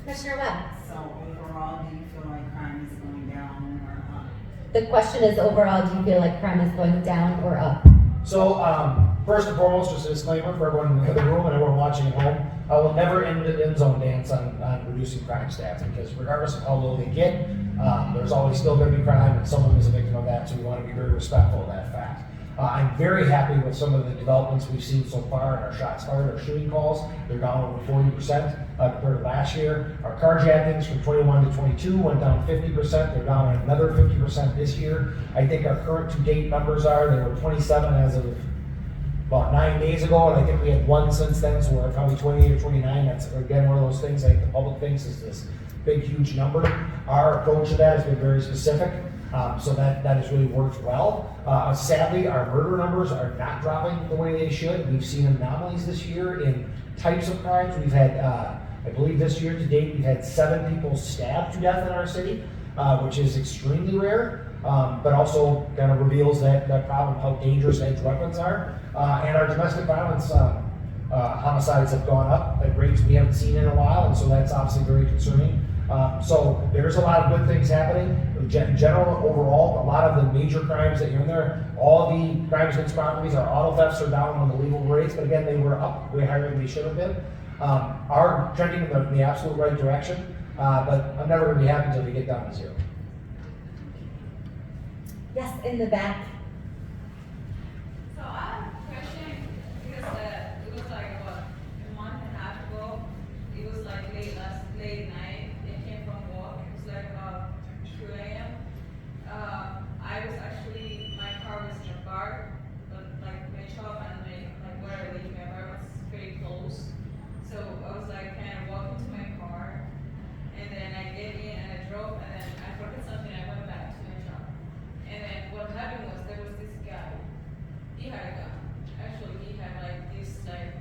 Commissioner Webb. So overall, do you feel like crime is going down or up? The question is overall, do you feel like crime is going down or up? So first and foremost, just a disclaimer for everyone in the room and everyone watching at home, I will never end the end zone dance on reducing crime stats, because regardless of how low they get, there's always still going to be crime, and someone is a victim of that, so we want to be very respectful of that fact. I'm very happy with some of the developments we've seen so far in our shots fired, our shooting calls. They're down over 40% compared to last year. Our carjackings from 21 to 22 went down 50%. They're down another 50% this year. I think our current to-date numbers they were 27 as of about 9 days ago, and I think we had one since then, so we're probably 28 or 29. That's, again, one of those things I think the public thinks is this big, huge number. Our approach to that has been very specific. So that has really worked well. Sadly, our murder numbers are not dropping the way they should. We've seen anomalies this year in types of crimes. We've had, I believe this year to date, we've had 7 people stabbed to death in our city, which is extremely rare, but also kind of reveals that problem, how dangerous edged weapons are. And our domestic violence homicides have gone up at rates we haven't seen in a while, and so that's obviously very concerning. So there's a lot of good things happening. In general, overall, a lot of the major crimes that you're in there, all the crimes against properties, our auto thefts are down on the legal rates, but again, they were up way higher than they should have been. Are trending in the absolute right direction, but I'm never going to be happy until we get down to 0. Yes, in the back. So I have a question, because it was like about a month and a half ago. It was like late night. They came from work. It was like about 2 a.m. I was actually, my car was in a bar, but like my shop and where I live, my bar was very close. So I was like kind of walking to my car, and then I get in and I drove, and then I forgot something. I went back to my shop, and then what happened was there was this guy. He had a gun. Actually, he had like this black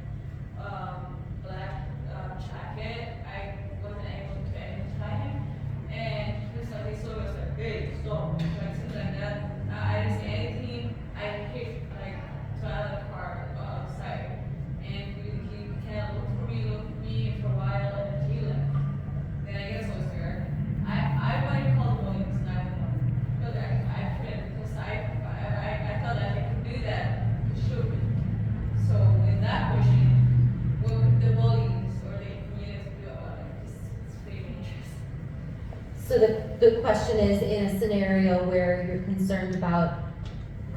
jacket. I wasn't able to identify him, and he saw us like, hey, stop, like something like that. I didn't say anything. I hit like to another car outside, and he kind of looked at me for a while, and then he left. Then I guess I was scared. I went and called the police 911, but I couldn't, because I thought that I could do that. He showed me. So in that question, what could the police or the community do about it? It's pretty dangerous. So the question is, in a scenario where you're concerned about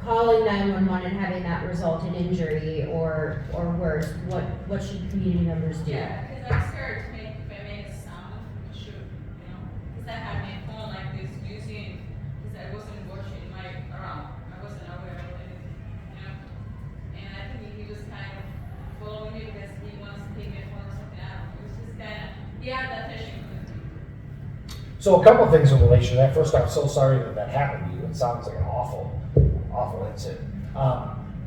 calling 911 and having that result in injury or worse, what should community members do? Yeah, because I'm scared to if I make a sound, it should, because I had my phone like this using, because I wasn't watching around. I wasn't aware of anything, And I think he was kind of following me because he wants to take my phone or something. I don't know. It was just kind of, he had that fishing. So a couple of things in relation to that. First, I'm so sorry that happened to you. It sounds like an awful incident.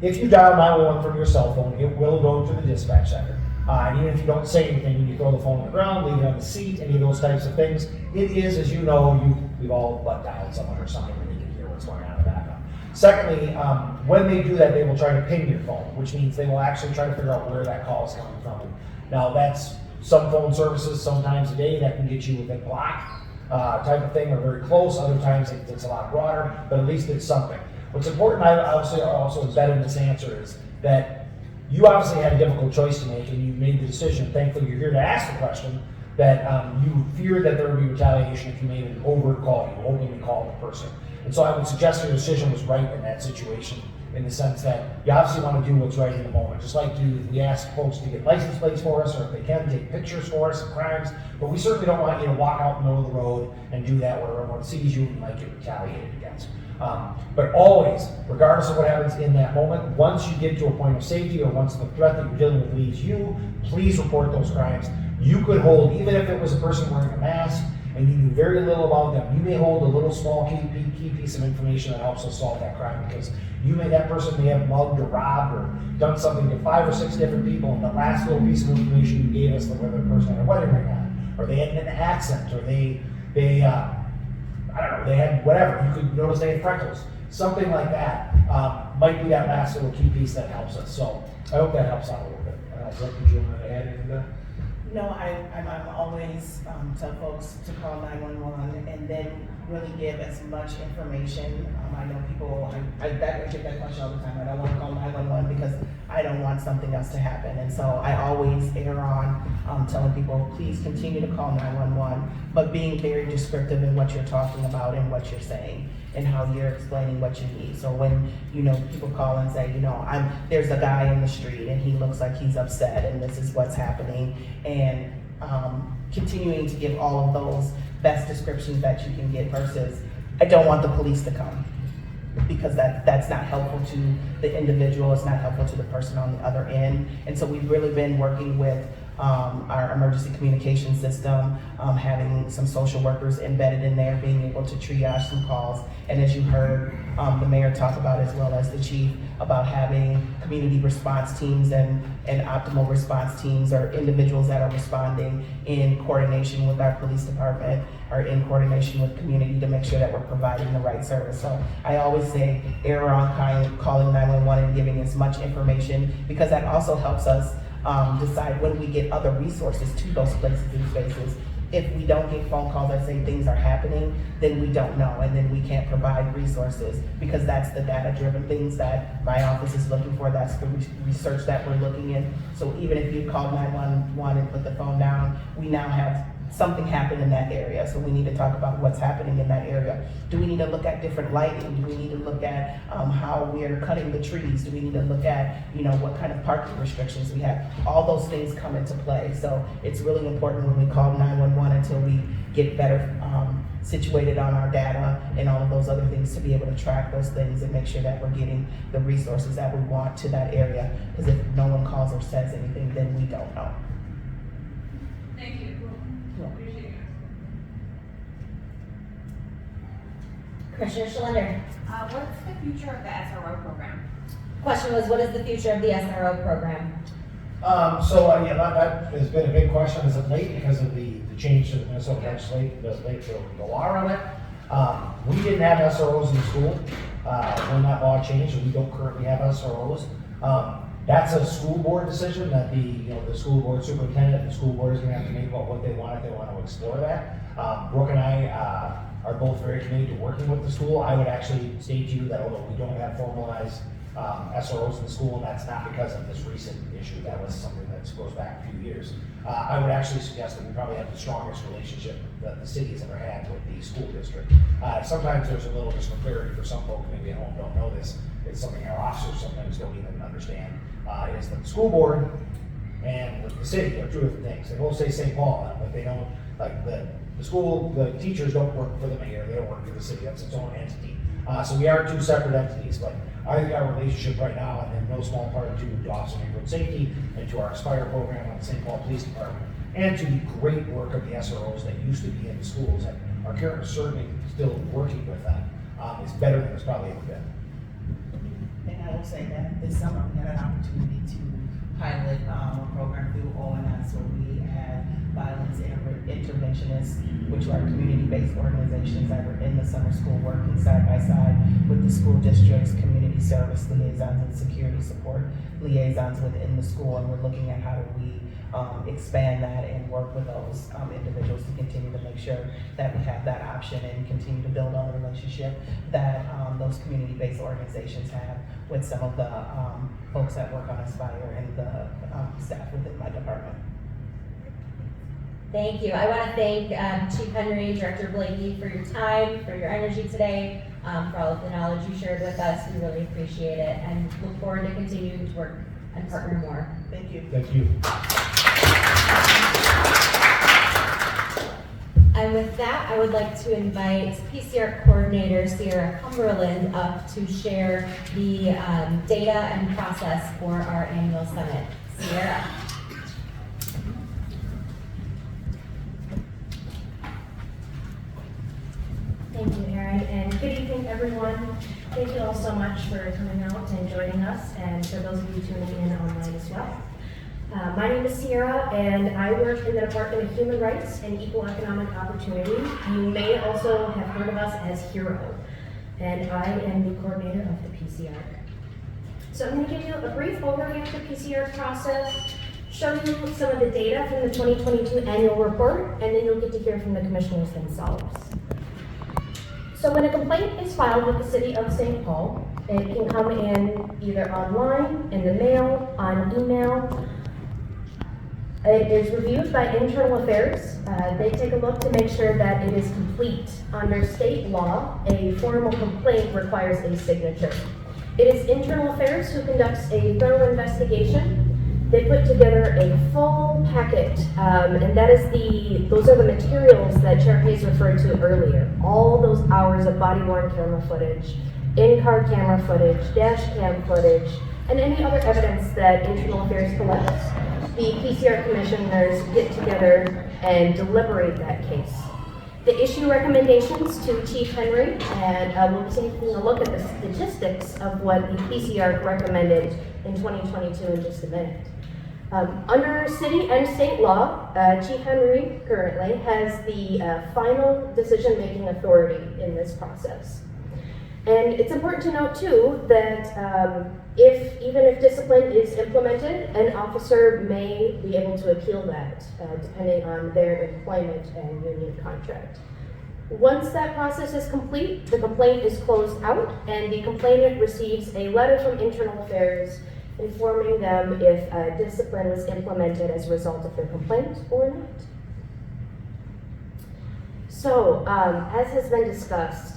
If you dial 911 from your cell phone, it will go to the dispatch center. And even if you don't say anything, you throw the phone on the ground, leave it on the seat, any of those types of things, it is, as you know, we've all butt dialed someone or something when you can hear what's going on in the background. Secondly, when they do that, they will try to ping your phone, which means they will actually try to figure out where that call is coming from. Now, that's some phone services, sometimes a day, that can get you within a block. type of thing, or very close. Other times it's a lot broader, but at least it's something. What's important, I obviously also embedded in this answer, is that you obviously had a difficult choice to make, and you made the decision. Thankfully, you're here to ask the question that you feared that there would be retaliation if you made an overt call, you openly called the person. And so I would suggest your decision was right in that situation, in the sense that you obviously want to do what's right in the moment. Just like we ask folks to get license plates for us, or if they can, take pictures for us of crimes, but we certainly don't want you to walk out in the middle of the road and do that where everyone sees you and might get retaliated against. But always, regardless of what happens in that moment, once you get to a point of safety, or once the threat that you're dealing with leaves you, please report those crimes. You could hold, even if it was a person wearing a mask and you knew very little about them, you may hold a little small key piece of information that helps us solve that crime, because that person may have mugged or robbed or done something to 5 or 6 different people, and the last little piece of information you gave us, like whether the person had a wedding ring on, or they had an accent, or they I don't know, they had whatever, you could notice they had freckles. Something like that might be that last little key piece that helps us. So I hope that helps out a little bit. Brooke, did you want to add anything to that? No, I'm always tell folks to call 911 and then really give as much information. I know people, I get that question all the time. I don't want to call 911 because I don't want something else to happen. And so I always err on telling people, please continue to call 911, but being very descriptive in what you're talking about and what you're saying and how you're explaining what you need. So when, people call and say, there's a guy in the street and he looks like he's upset and this is what's happening, and continuing to give all of those best descriptions that you can get versus, I don't want the police to come, because that's not helpful to the individual, it's not helpful to the person on the other end. And so we've really been working with our emergency communication system, having some social workers embedded in there, being able to triage some calls. And as you heard the mayor talk about, as well as the chief, about having community response teams and optimal response teams, or individuals that are responding in coordination with our police department or in coordination with community to make sure that we're providing the right service. So I always say err on calling 911 and giving as much information, because that also helps us decide when we get other resources to those places and spaces. If we don't get phone calls that say things are happening, then we don't know, and then we can't provide resources, because that's the data-driven things that my office is looking for. That's the research that we're looking in. So even if you call 911 and put the phone down, we now have something happen in that area. So we need to talk about what's happening in that area. Do we need to look at different lighting? Do we need to look at how we're cutting the trees? Do we need to look at, what kind of parking restrictions we have? All those things come into play. So it's really important when we call 911 until we get better situated on our data and all of those other things, to be able to track those things and make sure that we're getting the resources that we want to that area. Because if no one calls or says anything, then we don't know. Thank you. Appreciate it. Commissioner Schlinder. What's the future of the SRO program? Question was, what is the future of the SRO program? That has been a big question as of late, because of the change to the Minnesota legislature, the law on it. We didn't have SROs in school when that law changed, and we don't currently have SROs. That's a school board decision that the school board superintendent and the school board is going to have to make about what they want, if they want to explore that. Brooke and I are both very committed to working with the school. I would actually state to you that although we don't have formalized SROs in the school, and that's not because of this recent issue, that was something that goes back a few years. I would actually suggest that we probably have the strongest relationship that the city has ever had with the school district. Sometimes there's a little just for clarity for some folks, maybe at home don't know this, it's something our officers sometimes don't even understand, is that the school board and the city are two different things. They both say St. Paul, but they don't, like the school, the teachers don't work for the mayor, they don't work for the city, that's its own entity. So we are two separate entities, but I think our relationship right now, and in no small part to Officer Neighborhood Safety and to our Aspire program on the St. Paul Police Department, and to the great work of the SROs that used to be in the schools and are currently certainly still working with them, is better than it's probably ever been. And I will say that this summer we had an opportunity to pilot a program through ONS where we had violence interventionists, which are community-based organizations that were in the summer school working side by side with the school districts, community service liaisons, and security support liaisons within the school. And we're looking at how do we expand that and work with those individuals to continue to make sure that we have that option and continue to build on the relationship that those community-based organizations have with some of the folks that work on Aspire and the staff within my department. Thank you. I want to thank Chief Henry, Director Blakey for your time, for your energy today, for all of the knowledge you shared with us. We really appreciate it and look forward to continuing to work and partner more. Thank you. Thank you. And with that, I would like to invite PCIARC Coordinator Sierra Cumberland up to share the data and process for our annual summit. Sierra. Thank you, Erin, and good evening, everyone. Thank you all so much for coming out and joining us, and for those of you tuning in online as well. My name is Sierra, and I work in the Department of Human Rights and Equal Economic Opportunity. You may also have heard of us as HERO, and I am the coordinator of the PCIARC. So I'm going to give you a brief overview of the PCIARC process, show you some of the data from the 2022 annual report, and then you'll get to hear from the commissioners themselves. So when a complaint is filed with the City of St. Paul, it can come in either online, in the mail, on email. It is reviewed by Internal Affairs. They take a look to make sure that it is complete. Under state law, a formal complaint requires a signature. It is Internal Affairs who conducts a thorough investigation. They put together a full packet, and those are the materials that Chair Hayes referred to earlier. All those hours of body-worn camera footage, in-car camera footage, dash cam footage, and any other evidence that Internal Affairs collects. The PCR commissioners get together and deliberate that case. They issue recommendations to Chief Henry, and we'll be taking a look at the statistics of what the PCIARC recommended in 2022 in just a minute. Under city and state law, Chief Henry currently has the final decision-making authority in this process. And it's important to note too that even if discipline is implemented, an officer may be able to appeal that depending on their employment and union contract. Once that process is complete, the complaint is closed out and the complainant receives a letter from Internal Affairs informing them if discipline was implemented as a result of their complaint or not. So, as has been discussed,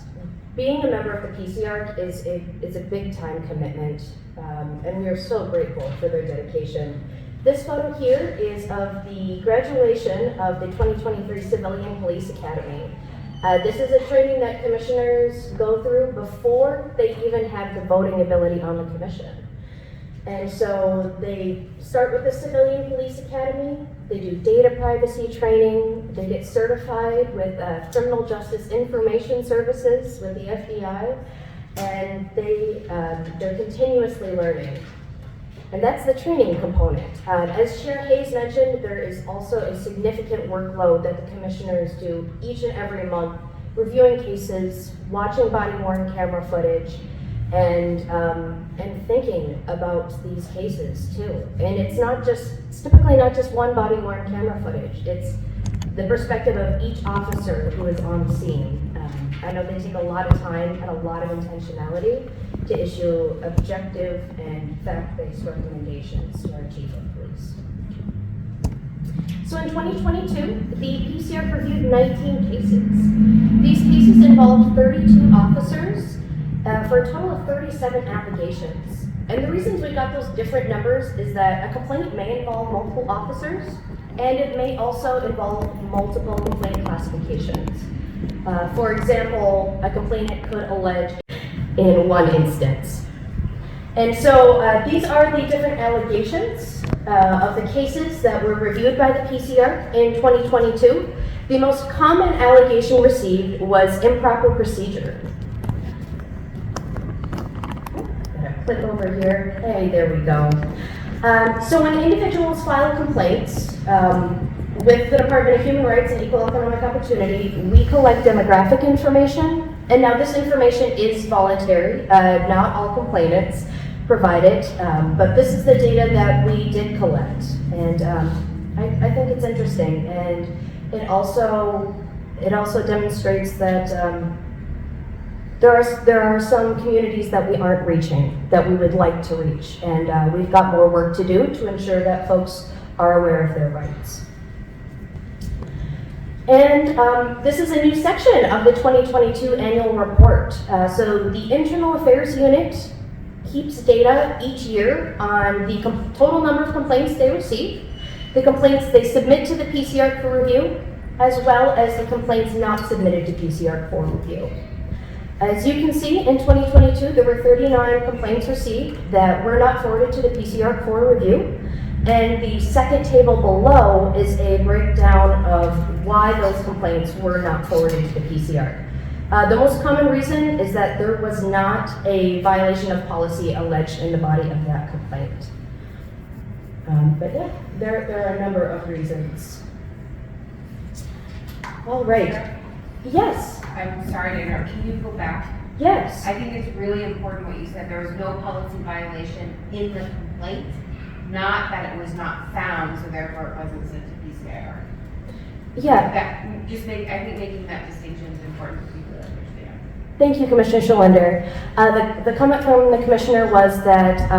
being a member of the PCIARC is a big time commitment, and we are so grateful for their dedication. This photo here is of the graduation of the 2023 Civilian Police Academy. This is a training that commissioners go through before they even have the voting ability on the commission. And so they start with the Civilian Police Academy, they do data privacy training, they get certified with Criminal Justice Information Services with the FBI, and they're continuously learning. And that's the training component. As Chair Hayes mentioned, there is also a significant workload that the commissioners do each and every month, reviewing cases, watching body-worn camera footage, and thinking about these cases too. And it's typically not just one body-worn camera footage. It's the perspective of each officer who is on the scene. I know they take a lot of time and a lot of intentionality to issue objective and fact-based recommendations to our Chief of Police. So in 2022, the PCIARC reviewed 19 cases. These cases involved 32 officers for a total of 37 applications. And the reasons we got those different numbers is that a complaint may involve multiple officers, and it may also involve multiple complaint classifications. For example, a complainant could allege in one instance. And so these are the different allegations of the cases that were reviewed by the PCIARC in 2022. The most common allegation received was improper procedure. Click over here. Hey, there we go. So when individuals file complaints with the Department of Human Rights and Equal Economic Opportunity, we collect demographic information. And now this information is voluntary. Not all complainants provide it, but this is the data that we did collect. And I think it's interesting, and it also demonstrates that there are some communities that we aren't reaching, that we would like to reach, and we've got more work to do to ensure that folks are aware of their rights. And this is a new section of the 2022 annual report. So the Internal Affairs Unit keeps data each year on the total number of complaints they receive, the complaints they submit to the PCIARC for review, as well as the complaints not submitted to PCIARC for review. As you can see, in 2022, there were 39 complaints received that were not forwarded to the PCIARC for review. And the second table below is a breakdown of why those complaints were not forwarded to the PCIARC. The most common reason is that there was not a violation of policy alleged in the body of that complaint. But yeah, there are a number of reasons. All right. Yes. I'm sorry to interrupt. Can you go back? Yes. I think it's really important what you said. There was no policy violation in the complaint, not that it was not found, so therefore it wasn't sent to PCIARC. Yeah. I think making that distinction is important for people to understand. Thank you, Commissioner Scholander. The comment from the Commissioner was that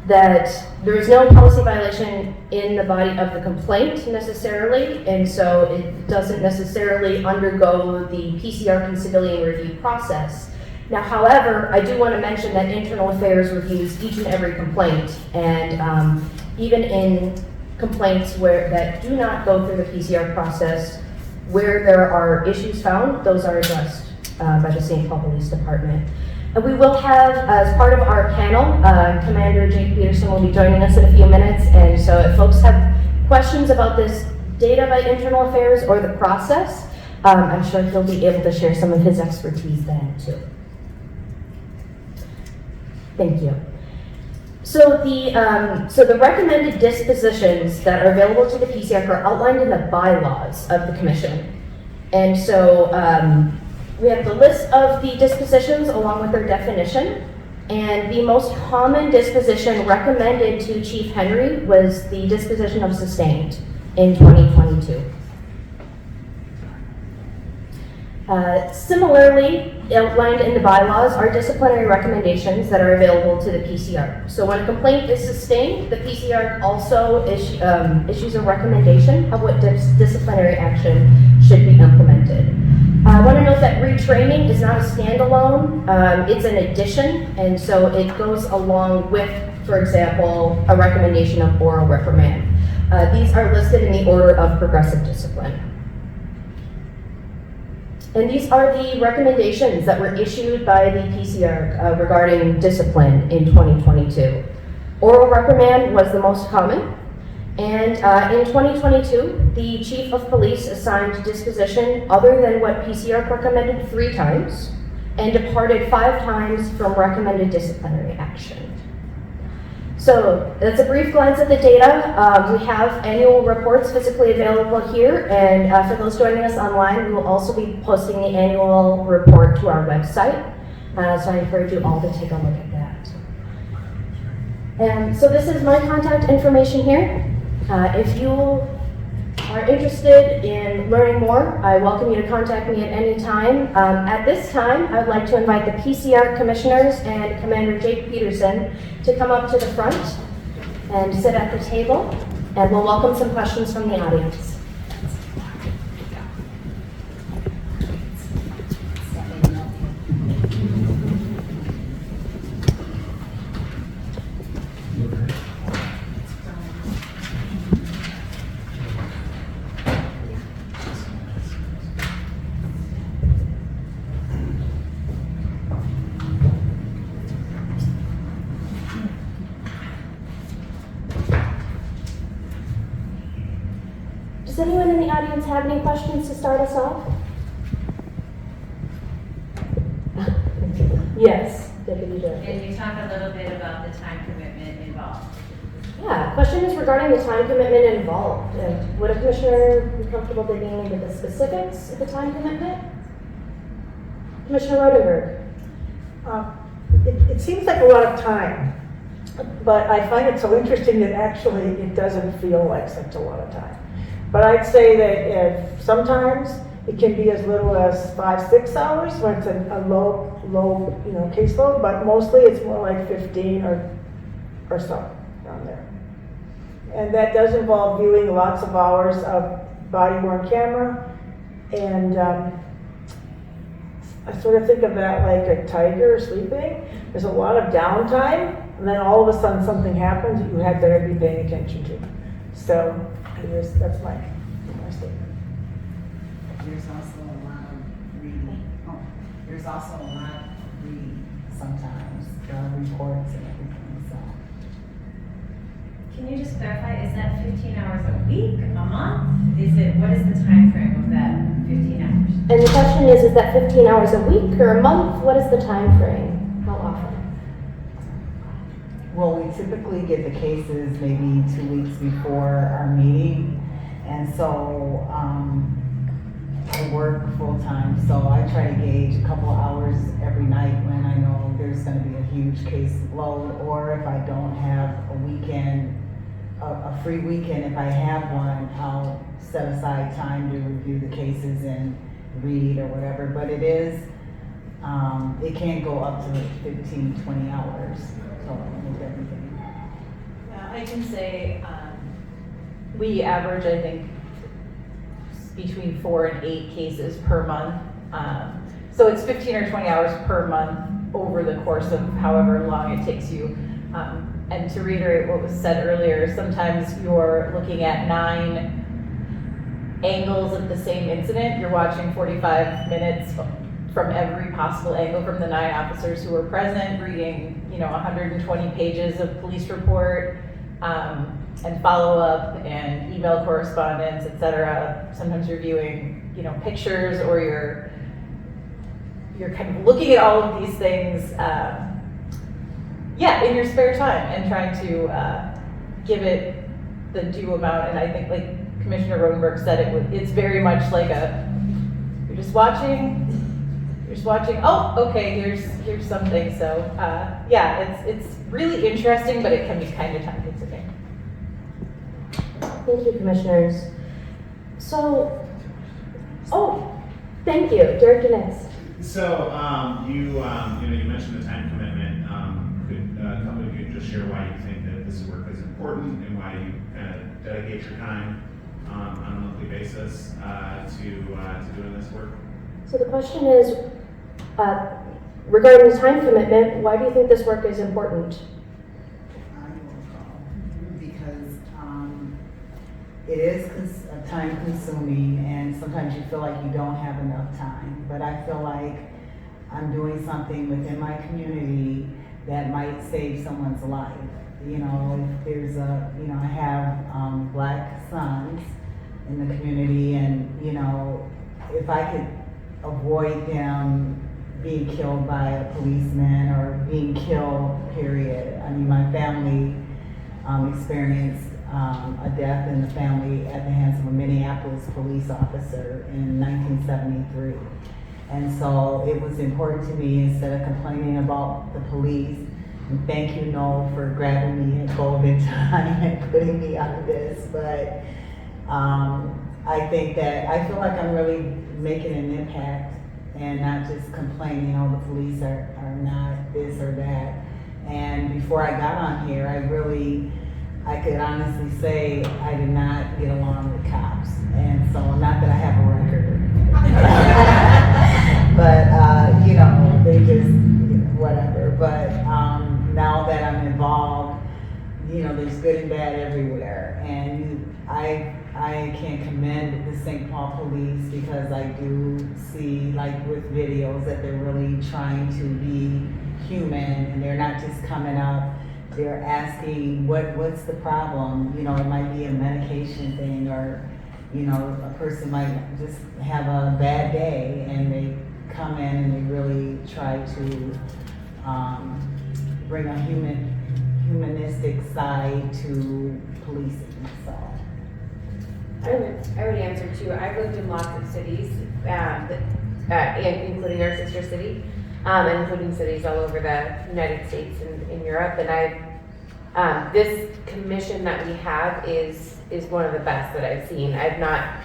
that there is no policy violation in the body of the complaint necessarily, and so it doesn't necessarily undergo the PCIARC and civilian review process. Now, however, I do want to mention that Internal Affairs reviews each and every complaint, and even in complaints that do not go through the PCIARC process, where there are issues found, those are addressed by the St. Paul Police Department. And we will have, as part of our panel, Commander Jake Peterson will be joining us in a few minutes, and so if folks have questions about this data by Internal Affairs or the process, I'm sure he'll be able to share some of his expertise then too. Thank you. So the recommended dispositions that are available to the PCIARC are outlined in the bylaws of the commission. And so we have the list of the dispositions along with their definition. And the most common disposition recommended to Chief Henry was the disposition of sustained in 2022. Similarly, outlined in the bylaws are disciplinary recommendations that are available to the PCIARC. So when a complaint is sustained, the PCIARC also issues a recommendation of what disciplinary action should be implemented. I want to note that retraining is not a standalone, it's an addition, and so it goes along with, for example, a recommendation of oral reprimand. These are listed in the order of progressive discipline. And these are the recommendations that were issued by the PCIARC regarding discipline in 2022. Oral reprimand was the most common. And in 2022, the Chief of Police assigned disposition other than what PCIARC recommended 3 times and departed 5 times from recommended disciplinary action. So that's a brief glance at the data. We have annual reports physically available here, and for those joining us online, we will also be posting the annual report to our website. So I encourage you all to take a look at that. And so this is my contact information here. If you are interested in learning more, I welcome you to contact me at any time. At this time, I would like to invite the PCIARC commissioners and Commander Jake Peterson to come up to the front and sit at the table, and we'll welcome some questions from the audience. Does anyone in the audience have any questions to start us off? Yes, Deputy Director. Can you talk a little bit about the time commitment involved? Yeah, question is regarding the time commitment involved. Would a commissioner be comfortable digging into the specifics of the time commitment? Commissioner Rodenberg. It seems like a lot of time. But I find it so interesting that actually it doesn't feel like such a lot of time. But I'd say that if sometimes it can be as little as 5-6 hours when it's a low caseload, but mostly it's more like 15 or so around there. And that does involve viewing lots of hours of body-worn camera, and I sort of think of that like a tiger sleeping. There's a lot of downtime, and then all of a sudden something happens that you had better be paying attention to. So, anyways, that's my statement. There's also a lot of reading. Oh, there's also a lot of reading sometimes, reports and everything, so. Can you just clarify, is that 15 hours a week, a month? What is the time frame of that 15 hours? And the question is that 15 hours a week or a month? What is the time frame? How often? Well, we typically get the cases maybe 2 weeks before our meeting, and so I work full time, so I try to gauge a couple of hours every night when I know there's going to be a huge case load, or if I don't have a weekend, a free weekend, if I have one, I'll set aside time to review the cases and read or whatever, but it is, it can go up to 15, 20 hours, so with everything. Yeah, I can say, we average, I think, between 4 and 8 cases per month. So it's 15 or 20 hours per month over the course of however long it takes you. And to reiterate what was said earlier, sometimes you're looking at 9 angles of the same incident. You're watching 45 minutes from every possible angle from the 9 officers who were present, reading 120 pages of police report, and follow-up and email correspondence, etc. Sometimes you're viewing, pictures, or you're kind of looking at all of these things, in your spare time, and trying to give it the due amount. And I think, like Commissioner Rodenberg said, it's very much like you're just watching. Oh, okay, here's something. So it's really interesting, but it can be kind of time-consuming. Thank you, commissioners. So, thank you. Derek, you're next. So, you mentioned the time commitment. Could a couple of you just share why you think that this work is important and why you kind of dedicate your time on a monthly basis to doing this work? So the question is, regarding the time commitment, why do you think this work is important? Because it is time consuming, and sometimes you feel like you don't have enough time, but I feel like I'm doing something within my community that might save someone's life. If there's I have black sons in the community, and if I could avoid them being killed by a policeman or being killed, period. I mean, my family experienced a death in the family at the hands of a Minneapolis police officer in 1973. And so it was important to me, instead of complaining about the police, and thank you, Noel, for grabbing me at golden time and putting me out of this, but I think that I feel like I'm really making an impact and not just complaining, the police are not this or that. And before I got on here, I could honestly say I did not get along with cops. And so, not that I have a record, but, they just, whatever. But now that I'm involved, there's good and bad everywhere. And I can commend the St. Paul police, because I do see, like with videos, that they're really trying to be human, and they're not just coming up, they're asking what's the problem. It might be a medication thing, or a person might just have a bad day, and they come in and they really try to bring a humanistic side to policing. So I would answer too. I've lived in lots of cities, including our sister city, and including cities all over the United States and in Europe. And This commission that we have is one of the best that I've seen. I've not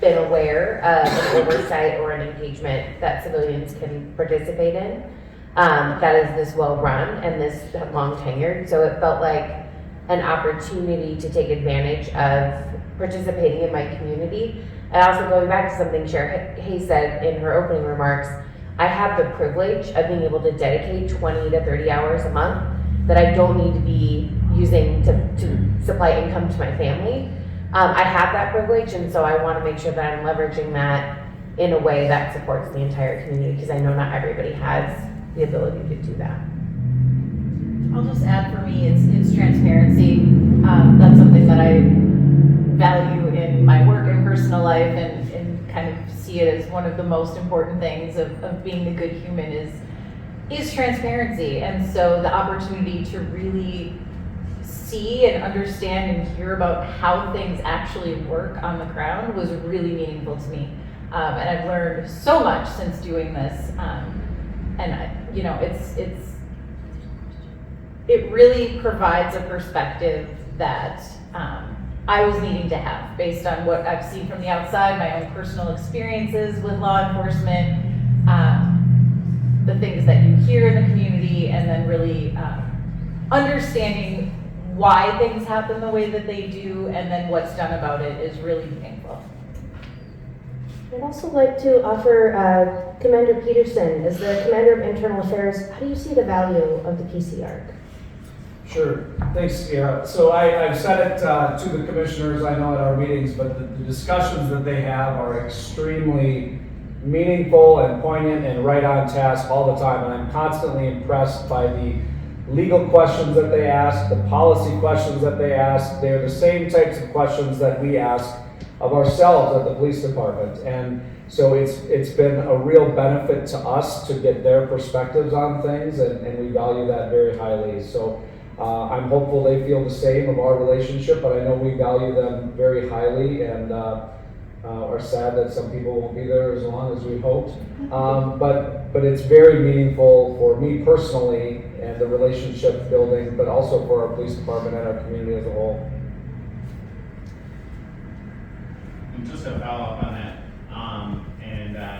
been aware of an oversight or an engagement that civilians can participate in that is this well run and this long tenured. So it felt like an opportunity to take advantage of participating in my community. And also going back to something Chair Hayes said in her opening remarks, I have the privilege of being able to dedicate 20 to 30 hours a month that I don't need to be using to supply income to my family. I have that privilege, and so I want to make sure that I'm leveraging that in a way that supports the entire community, because I know not everybody has the ability to do that. I'll just add, for me, it's transparency. That's something that I value in my work and personal life, and kind of see it as one of the most important things of being a good human is transparency. And so the opportunity to really see and understand and hear about how things actually work on the ground was really meaningful to me. And I've learned so much since doing this. It really provides a perspective that I was needing to have based on what I've seen from the outside, my own personal experiences with law enforcement, the things that you hear in the community, and then really understanding why things happen the way that they do, and then what's done about it is really meaningful. I'd also like to offer Commander Peterson, as the Commander of Internal Affairs, how do you see the value of the PCIARC? Sure, thanks, Sierra. So I've said it to the commissioners, I know at our meetings, but the discussions that they have are extremely meaningful and poignant and right on task all the time. And I'm constantly impressed by the legal questions that they ask, the policy questions that they ask. They're the same types of questions that we ask of ourselves at the police department. And so it's been a real benefit to us to get their perspectives on things, and we value that very highly. So I'm hopeful they feel the same of our relationship, but I know we value them very highly, and are sad that some people won't be there as long as we hoped. But it's very meaningful for me personally and the relationship building, but also for our police department and our community as a whole. And just to follow up on that,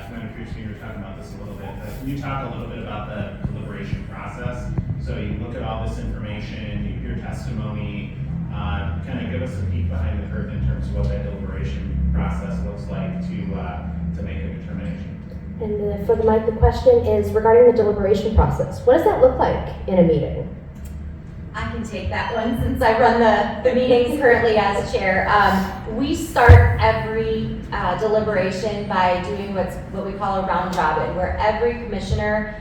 Commander Pearson, you were talking about this a little bit, but can you talk a little bit about the deliberation process? So you look at all this information, you hear testimony, kind of give us a peek behind the curtain in terms of what that deliberation process looks like to make a determination. And for the mic, the question is regarding the deliberation process. What does that look like in a meeting? I can take that one since I run the meetings currently as chair. We start every deliberation by doing what we call a round robin, where every commissioner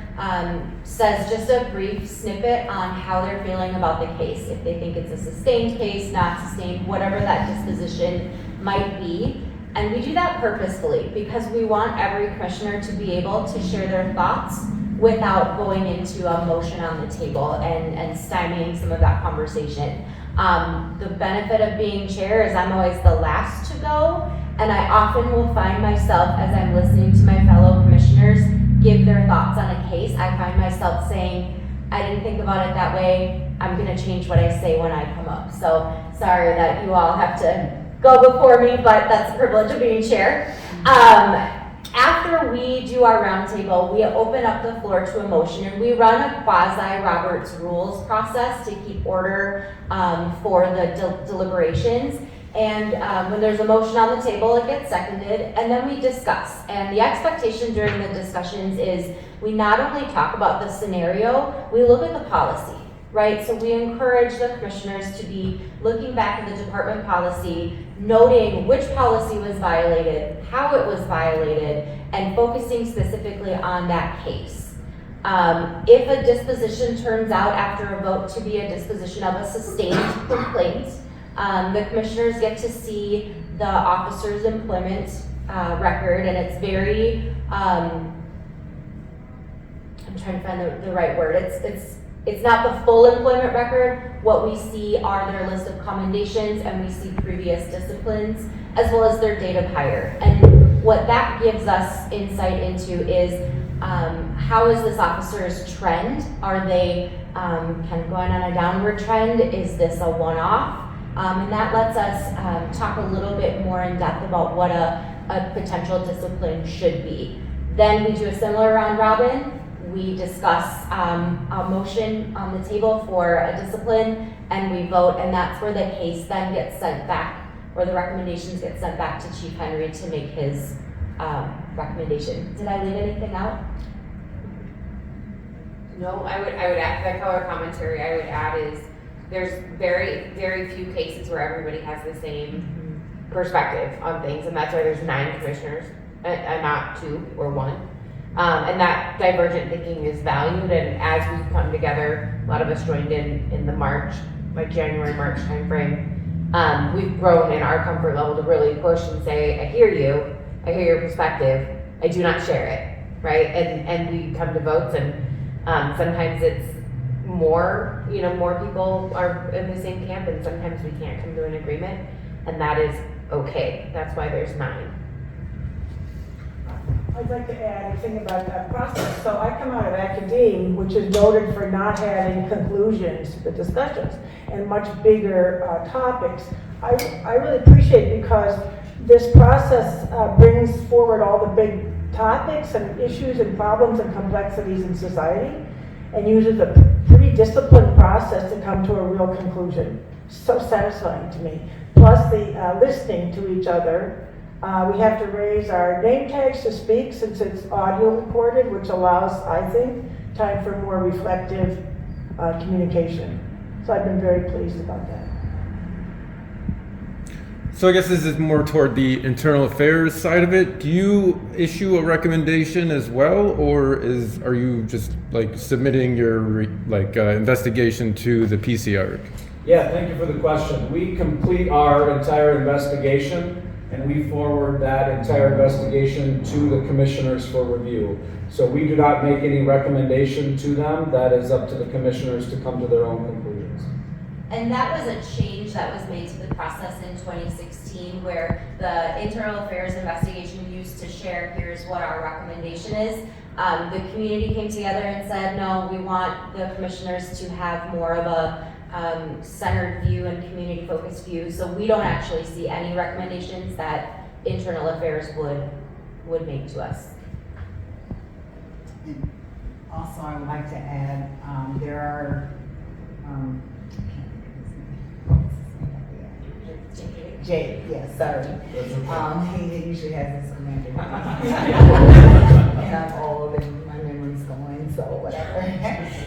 says just a brief snippet on how they're feeling about the case. If they think it's a sustained case, not sustained, whatever that disposition might be. And we do that purposefully because we want every commissioner to be able to share their thoughts without going into a motion on the table and stymieing some of that conversation. The benefit of being chair is I'm always the last to go, and I often will find myself, as I'm listening to my fellow commissioners give their thoughts on a case, I find myself saying, I didn't think about it that way, I'm gonna change what I say when I come up. So sorry that you all have to go before me, but that's the privilege of being chair. After we do our roundtable, we open up the floor to a motion, and we run a quasi Robert's Rules process to keep order for the deliberations. And when there's a motion on the table, it gets seconded, and then we discuss. And the expectation during the discussions is we not only talk about the scenario, we look at the policy, right? So we encourage the commissioners to be looking back at the department policy, noting which policy was violated, how it was violated, and focusing specifically on that case. If a disposition turns out after a vote to be a disposition of a sustained complaint, the commissioners get to see the officer's employment record, and it's very, I'm trying to find the right word. It's not the full employment record. What we see are their list of commendations, and we see previous disciplines, as well as their date of hire. And what that gives us insight into is how is this officer's trend? Are they kind of going on a downward trend? Is this a one-off? And that lets us talk a little bit more in depth about what a potential discipline should be. Then we do a similar round robin. We discuss a motion on the table for a discipline, and we vote, and that's where the case then gets sent back, or the recommendations get sent back to Chief Henry to make his recommendation. Did I leave anything out? No, I would add the color commentary. I would add is there's very, very few cases where everybody has the same perspective on things, and that's why there's 9 commissioners, and not 2 or 1. And that divergent thinking is valued, and as we come together, a lot of us joined in the March, like January-March timeframe. We've grown in our comfort level to really push and say, I hear you, I hear your perspective, I do not share it, right? And we come to votes, and sometimes it's more people are in the same camp, and sometimes we can't come to an agreement, and that is okay. That's why there's 9. I'd like to add a thing about that process. So I come out of academe, which is noted for not having conclusions to the discussions and much bigger topics. I really appreciate it because this process brings forward all the big topics and issues and problems and complexities in society and uses a pretty disciplined process to come to a real conclusion. So satisfying to me. Plus the listening to each other. We have to raise our name tags to speak since it's audio recorded, which allows, I think, time for more reflective communication. So I've been very pleased about that. So I guess this is more toward the internal affairs side of it. Do you issue a recommendation as well, or are you just like submitting your investigation to the PCIARC? Yeah, thank you for the question. We complete our entire investigation, and we forward that entire investigation to the commissioners for review. So we do not make any recommendation to them. That is up to the commissioners to come to their own conclusions. And that was a change that was made to the process in 2016, where the internal affairs investigation used to share, here's what our recommendation is. The community came together and said, no, we want the commissioners to have more of a centered view and community focused view. So we don't actually see any recommendations that internal affairs would make to us. And also, I would like to add, there are, Jay, yes, sorry. He usually has his commander. And I'm old and my memory's going, so whatever.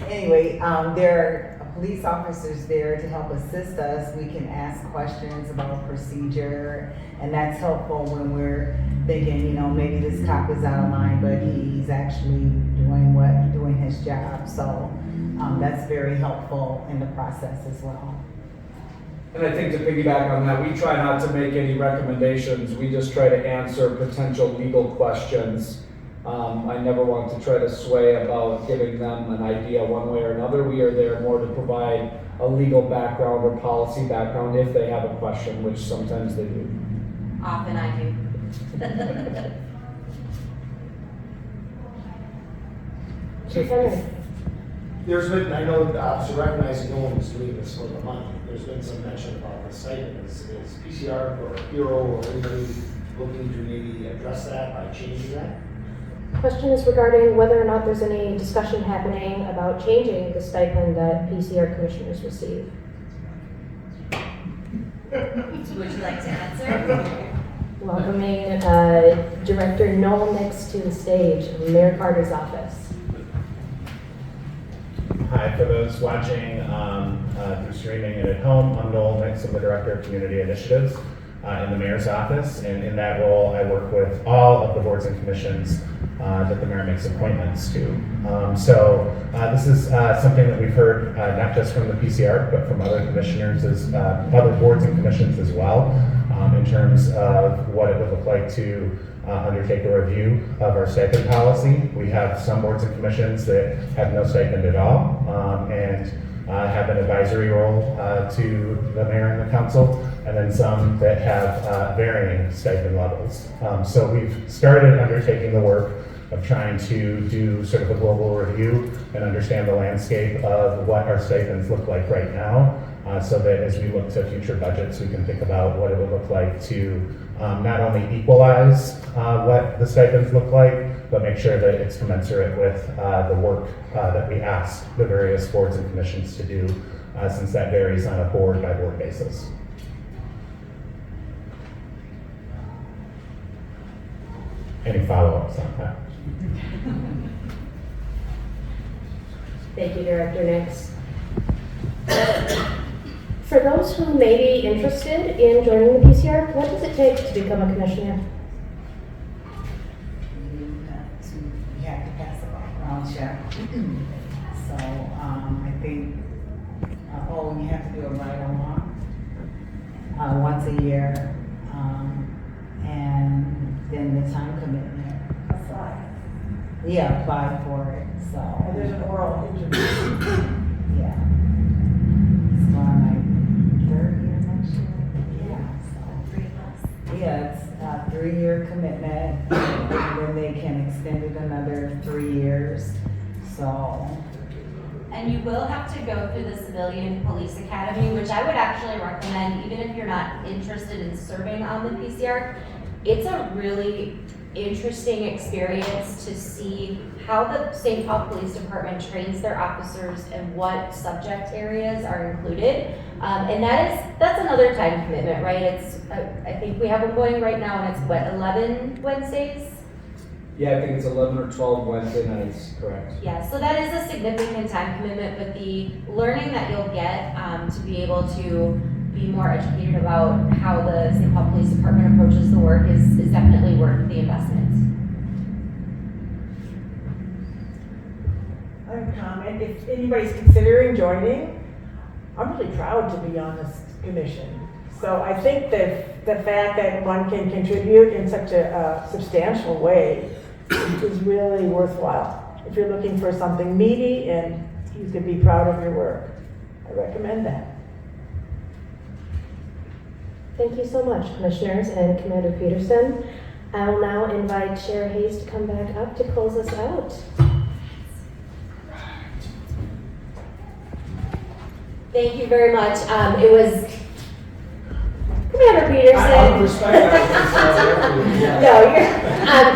Anyway, there are police officers there to help assist us. We can ask questions about procedure, and that's helpful when we're thinking, maybe this cop is out of line, but he's actually doing his job. So that's very helpful in the process as well. And I think to piggyback on that, we try not to make any recommendations. We just try to answer potential legal questions. I never want to try to sway about giving them an idea one way or another. We are there more to provide a legal background or policy background if they have a question, which sometimes they do. Often I do. Chief Henry. There's been, I know the officer recognizing no one was doing this for the money. There's been some mention about the stipend. Is PCIARC or Hero or anybody looking to maybe address that by changing that? Question is regarding whether or not there's any discussion happening about changing the stipend that PCIARC commissioners receive. Would you like to answer? Welcoming Director Noel Nix to the stage, Mayor Carter's office. Hi, for those watching through streaming and at home, I'm Noel Nix, I'm the Director of Community Initiatives in the Mayor's office, and in that role I work with all of the boards and commissions that the Mayor makes appointments to. This is something that we've heard not just from the PCIARC, but from other commissioners, other boards and commissions as well, in terms of what it would look like to undertake a review of our stipend policy. We have some boards and commissions that have no stipend at all, and have an advisory role to the mayor and the council, and then some that have varying stipend levels. So we've started undertaking the work of trying to do sort of a global review and understand the landscape of what our stipends look like right now, so that as we look to future budgets, we can think about what it would look like to not only equalize what the stipends look like, but make sure that it's commensurate with the work that we ask the various boards and commissions to do, since that varies on a board-by-board basis. Any follow-ups on that? Thank you, Director Nix. For those who may be interested in joining the PCIARC, what does it take to become a commissioner? You have to pass a background check. So I think, you have to do a ride-along once a year, and then the time commitment. Yeah, apply for it. So. And there's an oral interview. Yeah. It's going like 3rd year next year. Yeah. So 3 months. yeah, it's a 3-year commitment, and then they can extend it another 3 years. So. And you will have to go through the Civilian Police Academy, which I would actually recommend, even if you're not interested in serving on the PCIARC. It's a really interesting experience to see how the St. Paul Police Department trains their officers and what subject areas are included. And that's another time commitment, right? It's I think we have them going right now, and it's what, 11 Wednesdays? Yeah, I think it's 11 or 12 Wednesday nights, correct. Yeah, so that is a significant time commitment, but the learning that you'll get to be able to be more educated about how the St. Paul Police Department approaches the work is definitely worth the investment. I have a comment. If anybody's considering joining, I'm really proud to be on this commission. So I think that the fact that one can contribute in such a substantial way is really worthwhile. If you're looking for something meaty and you can be proud of your work, I recommend that. Thank you so much, Commissioners and Commander Peterson. I will now invite Chair Hayes to come back up to close us out. Thank you very much. It was Commander Peterson.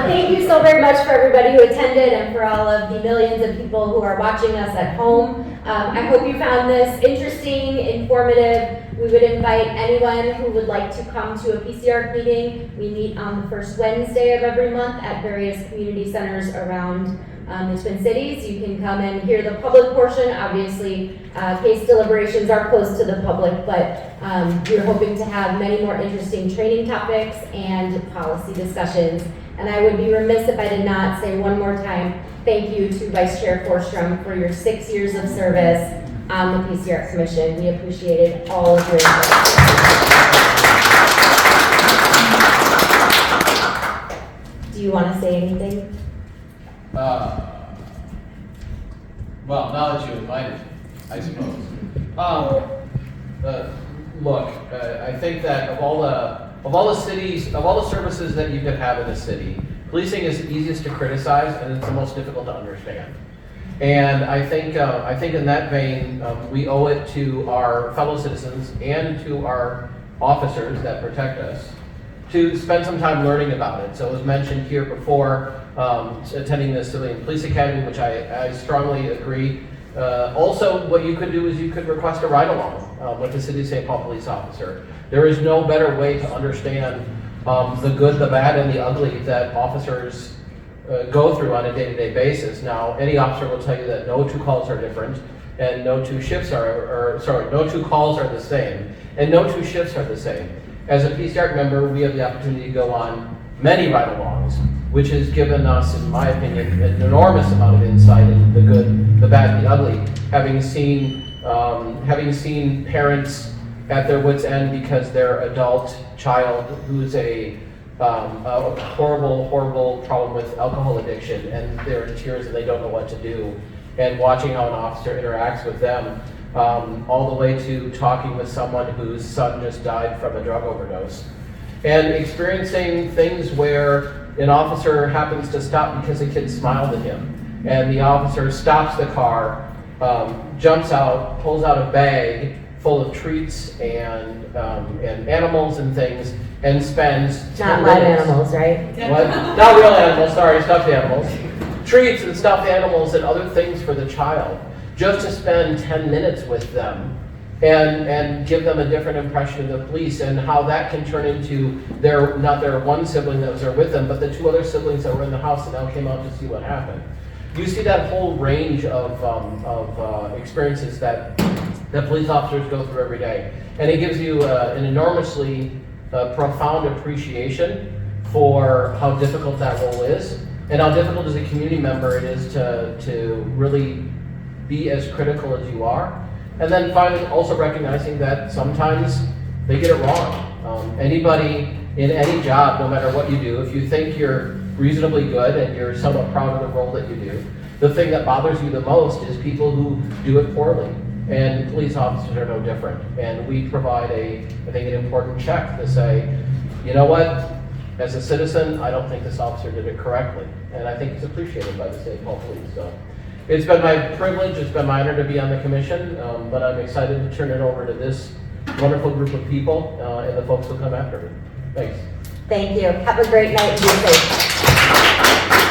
Thank you so very much for everybody who attended and for all of the millions of people who are watching us at home. I hope you found this interesting, informative. We would invite anyone who would like to come to a PCIARC meeting. We meet on the first Wednesday of every month at various community centers around the Twin Cities. You can come and hear the public portion. Obviously, case deliberations are closed to the public, but we're hoping to have many more interesting training topics and policy discussions. And I would be remiss if I did not say one more time, thank you to Vice Chair Forstrom for your 6 years of service on the PCIARC Commission. We appreciated all of your input. Do you want to say anything? Well, now that you invited me, I suppose. Look, I think that of all the services that you could have in a city, policing is the easiest to criticize and it's the most difficult to understand. And I think in that vein, we owe it to our fellow citizens and to our officers that protect us to spend some time learning about it. So it was mentioned here before, attending the Civilian Police Academy, which I strongly agree. Also, what you could do is you could request a ride-along with the City of St. Paul police officer. There is no better way to understand the good, the bad, and the ugly that officers go through on a day-to-day basis. Now, any officer will tell you that no two calls are different, and no two calls are the same, and no two shifts are the same. As a PCIARC member, we have the opportunity to go on many ride-alongs, which has given us, in my opinion, an enormous amount of insight into the good, the bad, and the ugly. Having seen parents at their wits' end because their adult child who's a horrible problem with alcohol addiction, and they're in tears and they don't know what to do, and watching how an officer interacts with them, all the way to talking with someone whose son just died from a drug overdose. And experiencing things where an officer happens to stop because a kid smiled at him. And the officer stops the car, jumps out, pulls out a bag full of treats and animals and things, and spends 10 Not live minutes. animals, right? What? Not real animals, sorry, stuffed animals. Treats and stuffed animals and other things for the child, just to spend 10 minutes with them and give them a different impression of the police, and how that can turn into not their one sibling that was there with them, but the 2 other siblings that were in the house and now came out to see what happened. You see that whole range of experiences that police officers go through every day. And it gives you an enormously profound appreciation for how difficult that role is, and how difficult as a community member it is to really be as critical as you are. And then finally, also recognizing that sometimes they get it wrong. Anybody in any job, no matter what you do, if you think you're reasonably good and you're somewhat proud of the role that you do, the thing that bothers you the most is people who do it poorly. And police officers are no different. And we provide I think an important check to say, you know what, as a citizen, I don't think this officer did it correctly. And I think it's appreciated by the St. Paul Police. So it's been my privilege, it's been my honor to be on the commission, but I'm excited to turn it over to this wonderful group of people and the folks who come after me. Thanks. Thank you. Have a great night and be safe.